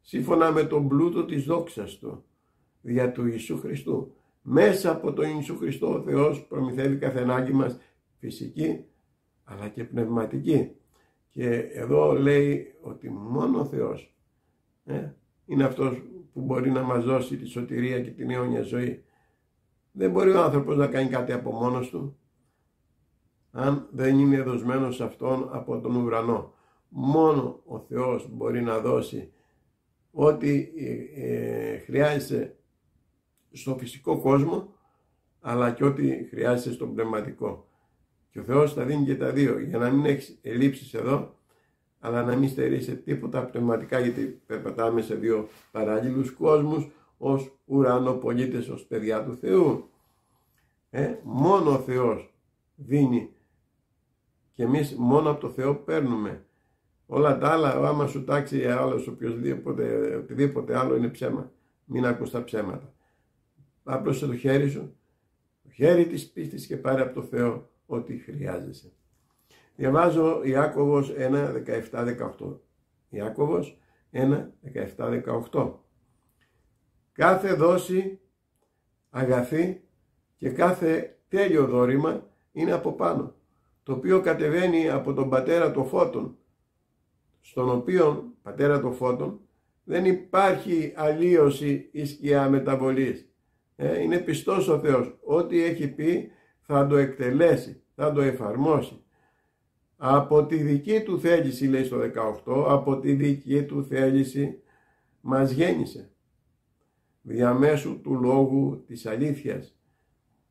σύμφωνα με τον πλούτο της δόξας Του, δια του Ιησού Χριστού. Μέσα από τον Ιησού Χριστό ο Θεός προμηθεύει κάθε ανάγκη μας, φυσική αλλά και πνευματική. Και εδώ λέει ότι μόνο ο Θεός είναι αυτός που μπορεί να μας δώσει τη σωτηρία και την αιώνια ζωή. Δεν μπορεί ο άνθρωπος να κάνει κάτι από μόνος του, αν δεν είναι δοσμένος σε Αυτόν από τον ουρανό. Μόνο ο Θεός μπορεί να δώσει ό,τι χρειάζεσαι στο φυσικό κόσμο, αλλά και ό,τι χρειάζεσαι στον πνευματικό. Και ο Θεός θα δίνει και τα δύο, για να μην έχεις ελλείψεις εδώ, αλλά να μην στερείσαι τίποτα πνευματικά, γιατί περπατάμε σε δύο παράλληλους κόσμους, ως ουρανοπολίτες, ως παιδιά του Θεού. Μόνο ο Θεός δίνει και εμείς μόνο από το Θεό παίρνουμε. Όλα τα άλλα, άμα σου τάξει άλλος οτιδήποτε άλλο, είναι ψέμα. Μην ακούς τα ψέματα. Άπλωσε το χέρι σου, το χέρι της πίστης, και πάρε από το Θεό ό,τι χρειάζεσαι. Διαβάζω Ιάκωβος 1, 17, 18. Ιάκωβος 1, 17, 18. Κάθε δόση αγαθή και κάθε τέλειο δώρημα είναι από πάνω, το οποίο κατεβαίνει από τον Πατέρα των Φώτων, στον οποίον, Πατέρα των Φώτων, δεν υπάρχει αλλίωση ή σκιά μεταβολής. Είναι πιστός ο Θεός. Ό,τι έχει πει θα το εκτελέσει, θα το εφαρμόσει. Από τη δική του θέληση, λέει στο 18, από τη δική του θέληση μας γέννησε, διαμέσου του λόγου της αλήθειας,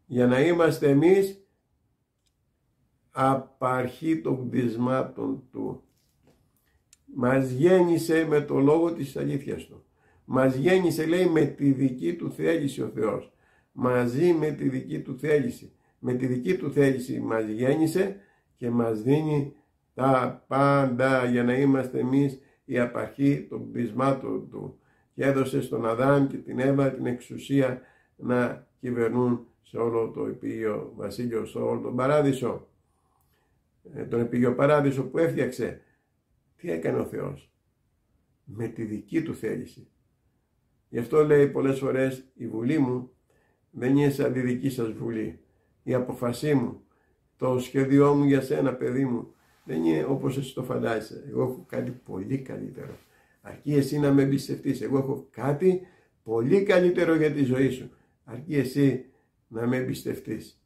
για να είμαστε εμείς απαρχή των κτισμάτων του. Μας γέννησε με το λόγο της αλήθειας του. Μας γέννησε, λέει, με τη δική του θέληση ο Θεός. Μαζί με τη δική του θέληση. Με τη δική του θέληση μας γέννησε και μας δίνει τα πάντα, για να είμαστε εμείς η απαρχή των κτισμάτων του. Και έδωσε στον Αδάμ και την Εύα την εξουσία να κυβερνούν σε όλο το επίγειο βασίλειο, σε όλο τον παράδεισο. Τον επίγειο παράδεισο που έφτιαξε. Τι έκανε ο Θεός? Με τη δική του θέληση. Γι' αυτό λέει πολλές φορές, η βουλή μου δεν είναι σαν τη δική σας βουλή. Η αποφασή μου, το σχέδιό μου για σένα, παιδί μου, δεν είναι όπως εσύ το φαντάζεσαι. Εγώ έχω κάτι πολύ καλύτερο. Αρκεί εσύ να με εμπιστευτείς. Εγώ έχω κάτι πολύ καλύτερο για τη ζωή σου. Αρκεί εσύ να με εμπιστευτείς.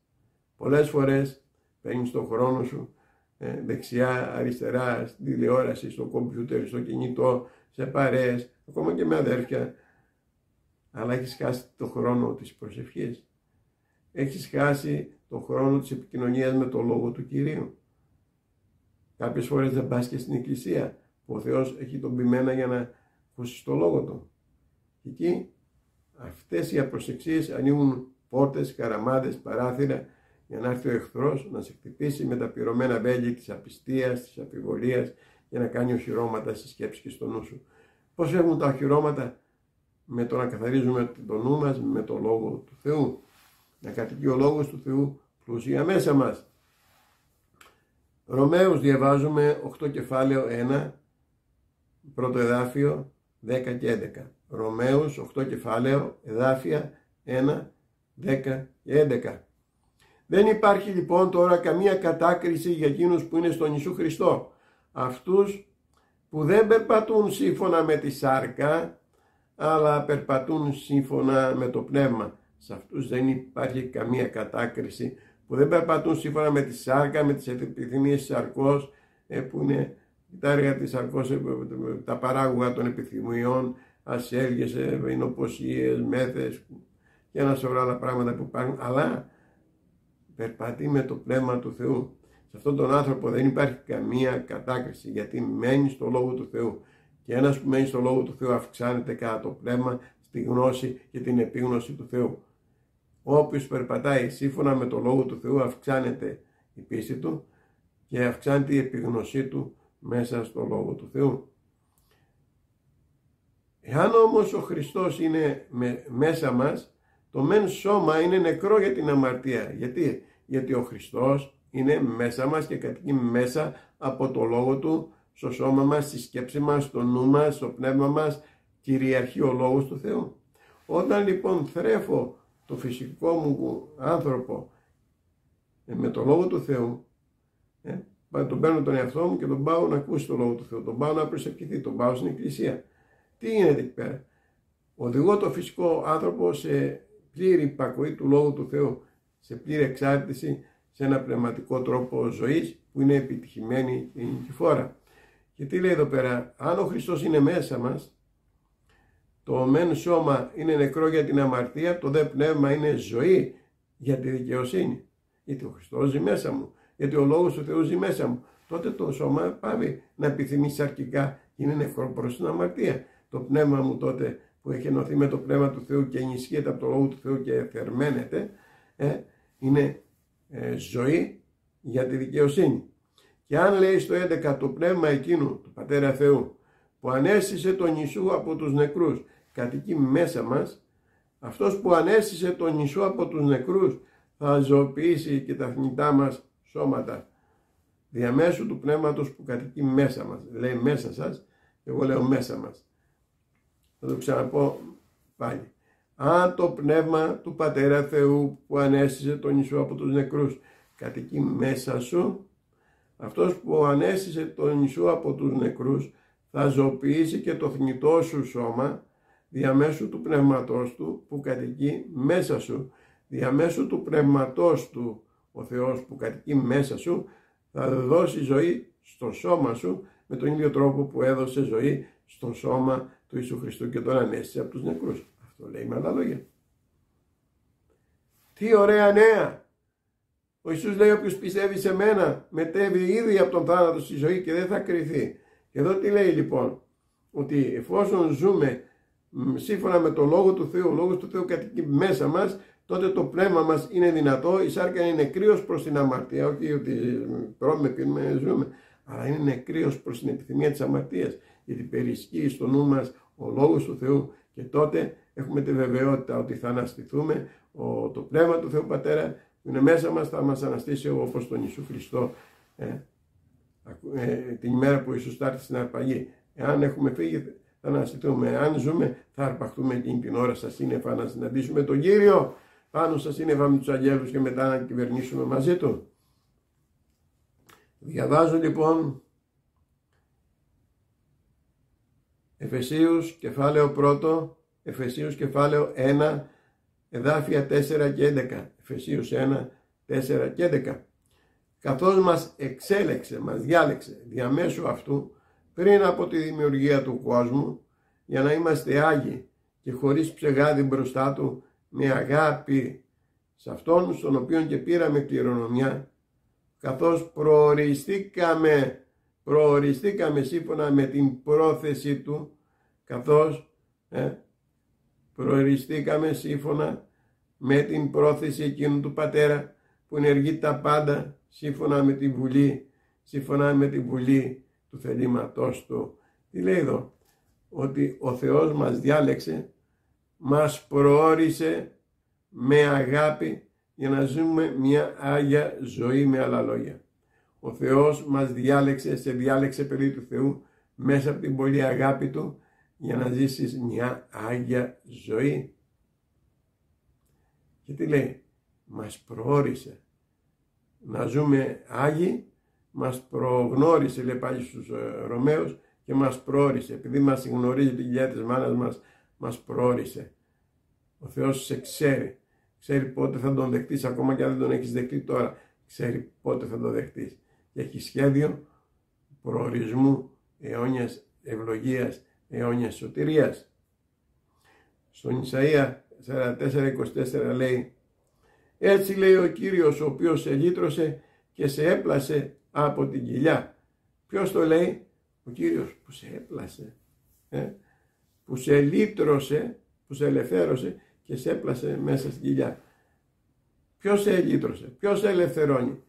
Πολλές φορές παίρνεις τον χρόνο σου δεξιά, αριστερά, στην τηλεόραση, στο κομπιούτερ, στο κινητό, σε παρέες, ακόμα και με αδέρφια, αλλά έχεις χάσει το χρόνο της προσευχής. Έχεις χάσει το χρόνο της επικοινωνίας με το Λόγο του Κυρίου. Κάποιες φορές δεν πας και στην εκκλησία, που ο Θεός έχει τον ποιμένα για να ακούσεις το Λόγο Του. Και εκεί αυτές οι απροσεξίες ανοίγουν πόρτες, καραμάδες, παράθυρα, για να έρθει ο εχθρός να σε χτυπήσει με τα πυρωμένα βέλη της απιστίας, της αφιβολίας, για να κάνει οχυρώματα στη σκέψη και στο νου σου. Πώς έχουν τα οχυρώματα? Με το να καθαρίζουμε το νου μας με το Λόγο του Θεού. Να κατοικεί ο Λόγος του Θεού πλούσια μέσα μας. Ρωμαίους διαβάζουμε 8 κεφάλαιο 1, πρώτο εδάφιο 10 και 11. Ρωμαίους 8 κεφάλαιο, εδάφια 1, 10 και 11. Δεν υπάρχει λοιπόν τώρα καμία κατάκριση για εκείνους που είναι στον Ιησού Χριστό. Αυτούς που δεν περπατούν σύμφωνα με τη σάρκα, αλλά περπατούν σύμφωνα με το πνεύμα. Σε αυτούς δεν υπάρχει καμία κατάκριση, που δεν περπατούν σύμφωνα με τη σάρκα, με τις επιθυμίες της σαρκός, που είναι τα έργα της σαρκός, τα παράγωγα των επιθυμιών, ασέλγες, εινοποσίες, μέθες και ένα σωρό άλλα πράγματα που υπάρχουν, αλλά περπατεί με το πνεύμα του Θεού. Σε αυτόν τον άνθρωπο δεν υπάρχει καμία κατάκριση, γιατί μένει στο Λόγο του Θεού. Και ένας που μένει στο Λόγο του Θεού αυξάνεται κατά το πνεύμα στη γνώση και την επίγνωση του Θεού. Όποιος περπατάει σύμφωνα με το Λόγο του Θεού, αυξάνεται η πίστη του και αυξάνεται η επίγνωσή του μέσα στο Λόγο του Θεού. Εάν όμως ο Χριστός είναι μέσα μας, το μεν σώμα είναι νεκρό για την αμαρτία. Γιατί ο Χριστός είναι μέσα μας και κατοικεί μέσα από το Λόγο Του, στο σώμα μας, στη σκέψη μας, στο νου μας, στο πνεύμα μας, κυριαρχεί ο Λόγος του Θεού. Όταν λοιπόν θρέφω το φυσικό μου άνθρωπο με το Λόγο του Θεού, τον παίρνω τον εαυτό μου και τον πάω να ακούσει το Λόγο του Θεού, τον πάω να προσευχηθεί, τον πάω στην εκκλησία. Τι γίνεται εκεί πέρα? Οδηγώ το φυσικό άνθρωπο σε πλήρη υπακοή του Λόγου του Θεού, σε πλήρη εξάρτηση, σε ένα πνευματικό τρόπο ζωής που είναι επιτυχημένη και νικηφόρα. Και τι λέει εδώ πέρα? Αν ο Χριστός είναι μέσα μας, το μεν σώμα είναι νεκρό για την αμαρτία, το δε πνεύμα είναι ζωή για τη δικαιοσύνη. Γιατί ο Χριστός ζει μέσα μου, γιατί ο Λόγος του Θεού ζει μέσα μου. Τότε το σώμα πάει να επιθυμεί σαρκικά και είναι νεκρό προς την αμαρτία. Το πνεύμα μου τότε που έχει ενωθεί με το πνεύμα του Θεού και ενισχύεται από το Λόγο του Θεού και θερμαίνεται, είναι ζωή για τη δικαιοσύνη. Και αν λέει στο 11 το πνεύμα εκείνου του Πατέρα Θεού που ανέστησε τον Ιησού από τους νεκρούς κατοικεί μέσα μας, αυτός που ανέστησε τον Ιησού από τους νεκρούς θα ζωοποιήσει και τα θνητά μας σώματα διαμέσου του πνεύματος που κατοικεί μέσα μας. Λέει μέσα σας, εγώ λέω μέσα μας. Θα το ξαναπώ πάλι. Αν το πνεύμα του Πατέρα Θεού που ανέστησε τον Ιησού από τους νεκρούς κατοικεί μέσα σου, αυτός που ανέστησε τον Ιησού από τους νεκρούς θα ζωοποιήσει και το θνητό σου σώμα διαμέσου του πνεύματός του που κατοικεί μέσα σου. Διαμέσου του πνεύματός του ο Θεός που κατοικεί μέσα σου θα δώσει ζωή στο σώμα σου με τον ίδιο τρόπο που έδωσε ζωή στο σώμα του Ιησού Χριστού και τον ανέστησε από τους νεκρούς. Αυτό λέει με άλλα λόγια. Τι ωραία νέα! Ο Ιησούς λέει όποιος πιστεύει σε μένα μετέβει ήδη από τον θάνατο στη ζωή και δεν θα κριθεί. Και εδώ τι λέει λοιπόν? Ότι εφόσον ζούμε σύμφωνα με το Λόγο του Θεού, ο Λόγος του Θεού κατοικεί μέσα μας, τότε το πνεύμα μας είναι δυνατό, η σάρκα είναι νεκρή ως προς την αμαρτία, όχι ότι τρώμε, πίνουμε, ζούμε, αλλά είναι νεκρή ως προς την επιθυμία της αμαρτίας, γιατί περισχύει στο νου μας ο Λόγος του Θεού και τότε έχουμε τη βεβαιότητα ότι θα αναστηθούμε, το πνεύμα του Θεού Πατέρα που είναι μέσα μας θα μας αναστήσει όπως τον Ιησού Χριστό την ημέρα που ο Ιησούς θα έρθει στην αρπαγή. Εάν έχουμε φύγει θα αναστηθούμε, εάν ζούμε θα αρπαχτούμε εκείνη την ώρα στα σύννεφα να συναντήσουμε τον Κύριο πάνω στα σύννεφα με τους αγγέλους και μετά να κυβερνήσουμε μαζί Του. Διαβάζω λοιπόν Εφεσίους κεφάλαιο 1, Εφεσίους κεφάλαιο 1, εδάφια 4 και 11. Εφεσίους 1, 4 και 11. Καθώς μας εξέλεξε, μας διάλεξε διαμέσου αυτού πριν από τη δημιουργία του κόσμου για να είμαστε άγιοι και χωρίς ψεγάδι μπροστά Του με αγάπη σε Αυτόν στον οποίον και πήραμε κληρονομιά, καθώς προοριστήκαμε σύμφωνα με την πρόθεση Του, καθώς προοριστήκαμε σύμφωνα με την πρόθεση εκείνου του Πατέρα που ενεργεί τα πάντα σύμφωνα με την βουλή του θελήματός Του. Τι λέει εδώ? Ότι ο Θεός μας διάλεξε, μας προόρισε με αγάπη για να ζούμε μια άγια ζωή, με άλλα λόγια. Ο Θεός μας διάλεξε, σε διάλεξε παιδί του Θεού μέσα από την πολύ αγάπη Του για να ζήσεις μια άγια ζωή. Και τι λέει? Μας προόρισε να ζούμε άγιοι, μας προγνώρισε, λέει πάλι στους Ρωμαίους, και μας προόρισε. Επειδή μας γνωρίζει την κοιλιά της μάνας μας, μας προόρισε. Ο Θεός σε ξέρει. Ξέρει πότε θα τον δεχτείς, ακόμα και αν δεν τον έχεις δεχτεί τώρα. Ξέρει πότε θα τον δεχτείς. Και έχει σχέδιο προορισμού αιώνιας ευλογίας, αιώνιας σωτηρίας. Στον Ισαΐα 44:24 λέει: έτσι λέει ο Κύριος, ο οποίος σε λύτρωσε και σε έπλασε από την κοιλιά. Ποιος το λέει? Ο Κύριος που σε έπλασε, που σε λύτρωσε, που σε ελευθέρωσε και σε έπλασε μέσα στην κοιλιά. Ποιος σε λύτρωσε? Ποιος σε ελευθερώνει?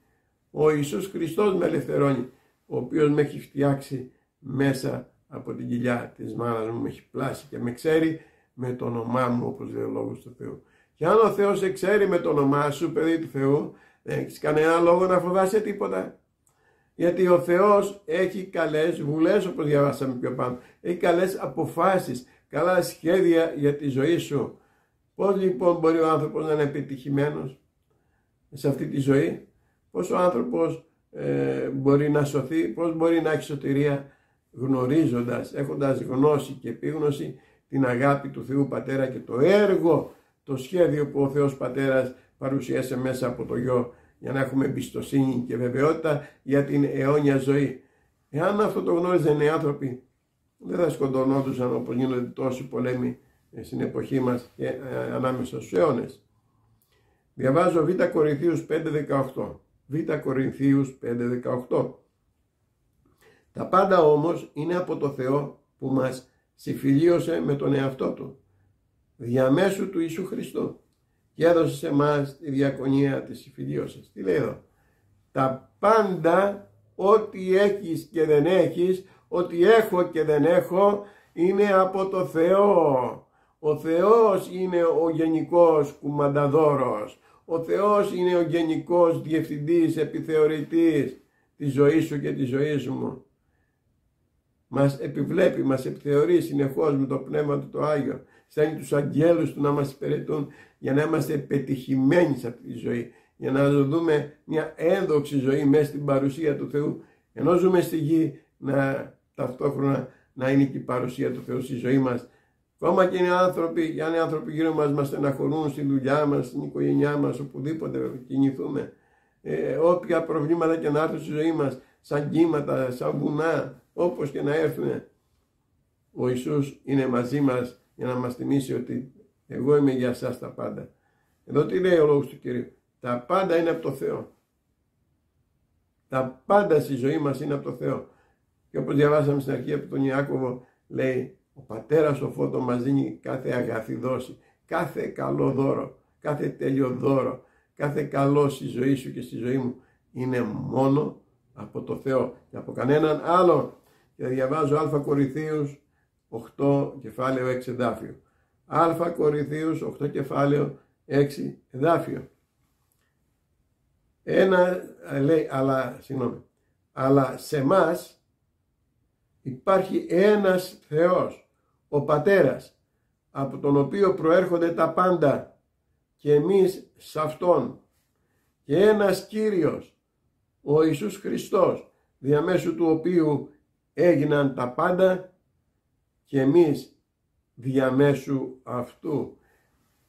Ο Ιησούς Χριστός με ελευθερώνει, ο οποίος με έχει φτιάξει μέσα από την κοιλιά της μάνας μου, με έχει πλάσει και με ξέρει με το όνομά μου, όπως λέει ο Λόγος του Θεού. Και αν ο Θεός σε ξέρει με το όνομά σου, παιδί του Θεού, Δεν έχεις κανένα λόγο να φοβάσαι τίποτα. Γιατί ο Θεός έχει καλές βουλές, όπως διαβάσαμε πιο πάνω. Έχει καλές αποφάσεις, καλά σχέδια για τη ζωή σου. Πώς λοιπόν μπορεί ο άνθρωπος να είναι επιτυχημένος σε αυτή τη ζωή? Πώς ο άνθρωπος μπορεί να σωθεί? Πώς μπορεί να έχει σωτηρία? Γνωρίζοντας, έχοντας γνώση και επίγνωση την αγάπη του Θεού Πατέρα και το έργο, το σχέδιο που ο Θεός Πατέρας παρουσίασε μέσα από το Γιο, για να έχουμε εμπιστοσύνη και βεβαιότητα για την αιώνια ζωή. Εάν αυτό το γνώριζαν οι άνθρωποι, δεν θα σκοτωνόντουσαν όπως γίνονται τόσοι πολέμοι στην εποχή μας και ανάμεσα στους αιώνες. Διαβάζω Β' Κορινθίους 5:18. Β' Κορινθίους 5:18. Τα πάντα όμως είναι από το Θεό που μας συμφιλίωσε με τον εαυτό Του, διαμέσου του Ιησού Χριστού, και έδωσε σε εμάς τη διακονία της συμφιλίωσης. Τι λέει εδώ? Τα πάντα, ό,τι έχεις και δεν έχεις, ό,τι έχω και δεν έχω, είναι από το Θεό. Ο Θεός είναι ο γενικός κουμανταδόρος. Ο Θεός είναι ο γενικός διευθυντής, επιθεωρητής της ζωής σου και της ζωής μου. Μας επιβλέπει, μας επιθεωρεί συνεχώς με το Πνεύμα του το Άγιο. Στέλνει τους αγγέλους του να μας υπηρετούν για να είμαστε πετυχημένοι σε αυτή τη ζωή. Για να δούμε μια ένδοξη ζωή μέσα στην παρουσία του Θεού. Ενώ ζούμε στη γη, ταυτόχρονα να είναι και η παρουσία του Θεού στη ζωή μας. Ακόμα και οι άνθρωποι, αν οι άνθρωποι γύρω μας στεναχωρούν στη δουλειά μας, στην οικογένειά μας, οπουδήποτε κινηθούμε, όποια προβλήματα και να έρθουν στη ζωή μας, σαν κύματα, σαν βουνά, όπως και να έρθουν, ο Ιησούς είναι μαζί μας για να μας θυμίσει ότι εγώ είμαι για σας τα πάντα. Εδώ τι λέει ο λόγος του Κυρίου? Τα πάντα είναι από το Θεό. Τα πάντα στη ζωή μας είναι από το Θεό. Και όπως διαβάσαμε στην αρχή από τον Ιάκωβο, λέει, ο Πατέρας ο Φώτος μας δίνει κάθε αγαθή δόση, κάθε καλό δώρο, κάθε τέλειο δώρο, κάθε καλό στη ζωή σου και στη ζωή μου είναι μόνο από το Θεό και από κανέναν άλλον. Και διαβάζω Α Κορινθίους 8 κεφάλαιο 6 εδάφιο. Α Κορινθίους 8 κεφάλαιο 6 εδάφιο. Λέει, αλλά σε μας υπάρχει ένας Θεός, ο Πατέρας, από τον οποίο προέρχονται τα πάντα και εμείς σε Αυτόν, και ένας Κύριος, ο Ιησούς Χριστός, διαμέσου του οποίου έγιναν τα πάντα και εμείς διαμέσου Αυτού.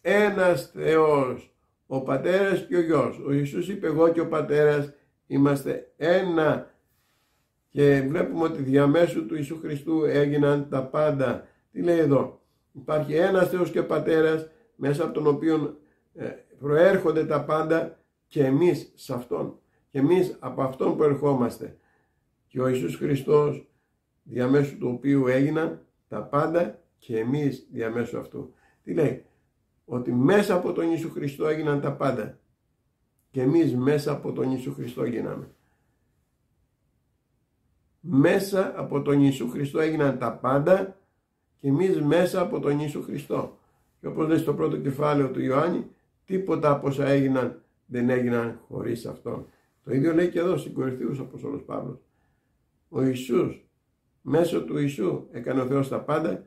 Ένας Θεός, ο Πατέρας και ο Γιος. Ο Ιησούς είπε, εγώ και ο Πατέρας είμαστε ένα. Και βλέπουμε ότι διαμέσου του Ιησού Χριστού έγιναν τα πάντα. Τι λέει εδώ? Υπάρχει ένας Θεός και Πατέρας, μέσα από τον οποίο προέρχονται τα πάντα και εμείς σε Αυτόν. Και εμείς από Αυτόν προερχόμαστε. Και ο Ιησούς Χριστός, διαμέσου του οποίου έγιναν τα πάντα και εμείς διαμέσου Αυτού. Τι λέει? Ότι μέσα από τον Ιησού Χριστό έγιναν τα πάντα και εμείς μέσα από τον Ιησού Χριστό γίναμε. Μέσα από τον Ιησού Χριστό έγιναν τα πάντα και εμείς μέσα από τον Ιησού Χριστό. Και όπως λέει στο πρώτο κεφάλαιο του Ιωάννη, τίποτα από όσα έγιναν δεν έγιναν χωρίς Αυτόν. Το ίδιο λέει και εδώ στην Κορινθίους ο Απόστολος Παύλος. Ο Ιησούς, μέσω του Ιησού έκανε ο Θεός τα πάντα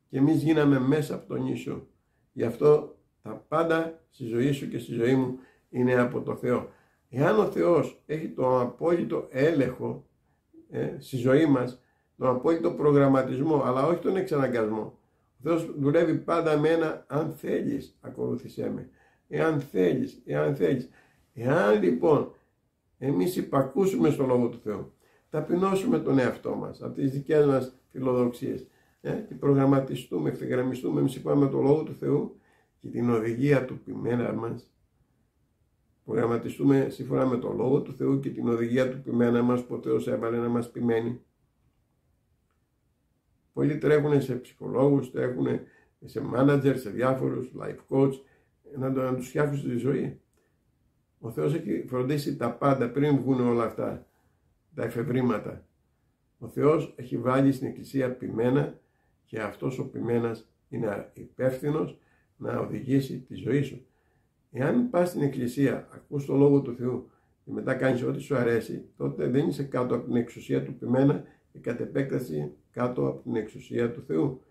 και εμείς γίναμε μέσα από τον Ιησού. Γι' αυτό τα πάντα στη ζωή σου και στη ζωή μου είναι από το Θεό. Εάν ο Θεός έχει τον απόλυτο έλεγχο στη ζωή μας, τον απόλυτο προγραμματισμό, αλλά όχι τον εξαναγκασμό. Ο Θεός δουλεύει πάντα με ένα αν θέλεις ακολούθησέ με. Εάν θέλεις, εάν θέλεις. Εάν λοιπόν εμείς υπακούσουμε στο Λόγο του Θεού, ταπεινώσουμε τον εαυτό μας από τις δικές μας φιλοδοξίες και προγραμματιστούμε, ευθυγραμμιστούμε εμείς με το Λόγο του Θεού και την οδηγία του ποιμένα μας, προγραμματιστούμε σύμφωνα με το Λόγο του Θεού και την οδηγία του ποιμένα μας που ο Θεός έβαλε να μας ποιμένει. Πολλοί τρέχουν σε ψυχολόγους, τρέχουν σε μάνατζερ, σε διάφορους life coach να τους φτιάξουν τη ζωή. Ο Θεός έχει φροντίσει τα πάντα πριν βγουν όλα αυτά τα εφευρήματα. Ο Θεός έχει βάλει στην Εκκλησία ποιμένα και αυτός ο ποιμένας είναι υπεύθυνος να οδηγήσει τη ζωή σου. Εάν πας στην εκκλησία, ακούς το Λόγο του Θεού και μετά κάνεις ό,τι σου αρέσει, τότε δεν είσαι κάτω από την εξουσία του ποιμένα και κατ' επέκταση κάτω από την εξουσία του Θεού.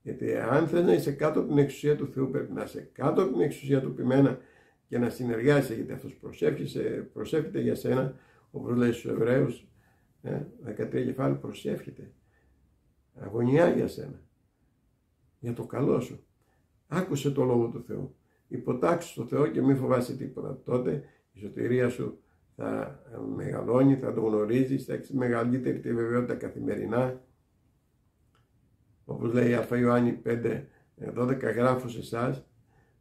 Γιατί αν θες να είσαι κάτω από την εξουσία του Θεού, πρέπει να είσαι κάτω από την εξουσία του ποιμένα και να συνεργάζεσαι, γιατί αυτός προσεύχεται για σένα, όπως λέει στους Εβραίους, 13 κεφάλαιο, προσεύχεται. Αγωνιά για σένα, για το καλό σου. Άκουσε το Λόγο του Θεού. Υποτάξου στο Θεό και μην φοβάσαι τίποτα. Τότε η σωτηρία σου θα μεγαλώνει, θα το γνωρίζεις, θα έχεις μεγαλύτερη τη βεβαιότητα καθημερινά. Όπως λέει Α Ιωάννη 5:12, γράφω σε εσάς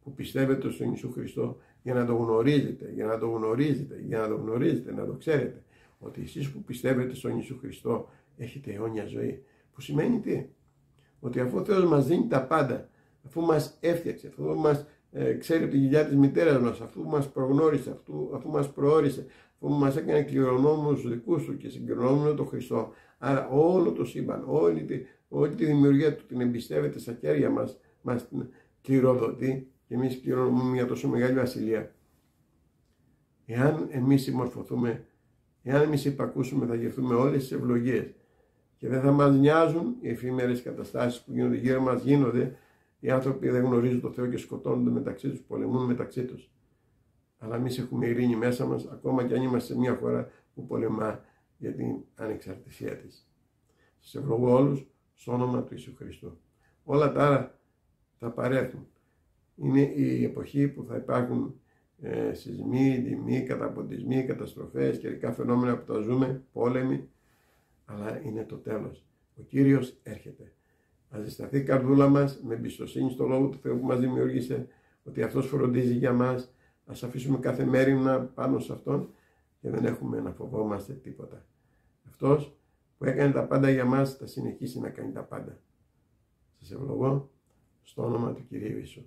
που πιστεύετε στον Ιησού Χριστό για να το γνωρίζετε, να το ξέρετε. Ότι εσείς που πιστεύετε στον Ιησού Χριστό έχετε αιώνια ζωή. Που σημαίνει τι? Ότι αφού ο Θεός μας δίνει τα πάντα, αφού μας έφτιαξε, αφού μας ξέρει από τη κοιλιά της μητέρας μας, αφού μας προγνώρισε, αφού μας προόρισε, αφού μας έκανε κληρονόμους δικούς του και συγκληρονόμους τον Χριστό, άρα όλο το σύμπαν, όλη τη δημιουργία του την εμπιστεύεται στα χέρια μας, μας την κληροδοτεί και εμείς κληρονομούμε μια τόσο μεγάλη βασιλεία. Εάν εμείς συμμορφωθούμε, εάν εμείς υπακούσουμε, θα γευτούμε όλες τις ευλογίες και δεν θα μας νοιάζουν οι εφήμερες καταστάσεις που γίνονται γύρω μας. Γίνονται, οι άνθρωποι δεν γνωρίζουν το Θεό και σκοτώνονται μεταξύ τους, πολεμούν μεταξύ τους. Αλλά εμείς έχουμε ειρήνη μέσα μας, ακόμα και αν είμαστε σε μια χώρα που πολεμά για την ανεξαρτησία της. Σας ευλογώ όλους στο όνομα του Ιησού Χριστού. Όλα τα άλλα θα παρέλθουν. Είναι η εποχή που θα υπάρχουν σεισμοί, λοιμοί, καταποντισμοί, καταστροφές, καιρικά φαινόμενα που τα ζούμε, πόλεμοι, αλλά είναι το τέλος. Ο Κύριος έρχεται. Ας ζεσταθεί η καρδούλα μας με εμπιστοσύνη στο Λόγο του Θεού που μας δημιούργησε, ότι Αυτός φροντίζει για μας. Ας αφήσουμε κάθε μέριμνα πάνω σε Αυτόν και δεν έχουμε να φοβόμαστε τίποτα. Αυτός που έκανε τα πάντα για μας θα συνεχίσει να κάνει τα πάντα. Σας ευλογώ στο όνομα του Κυρίου Ιησού.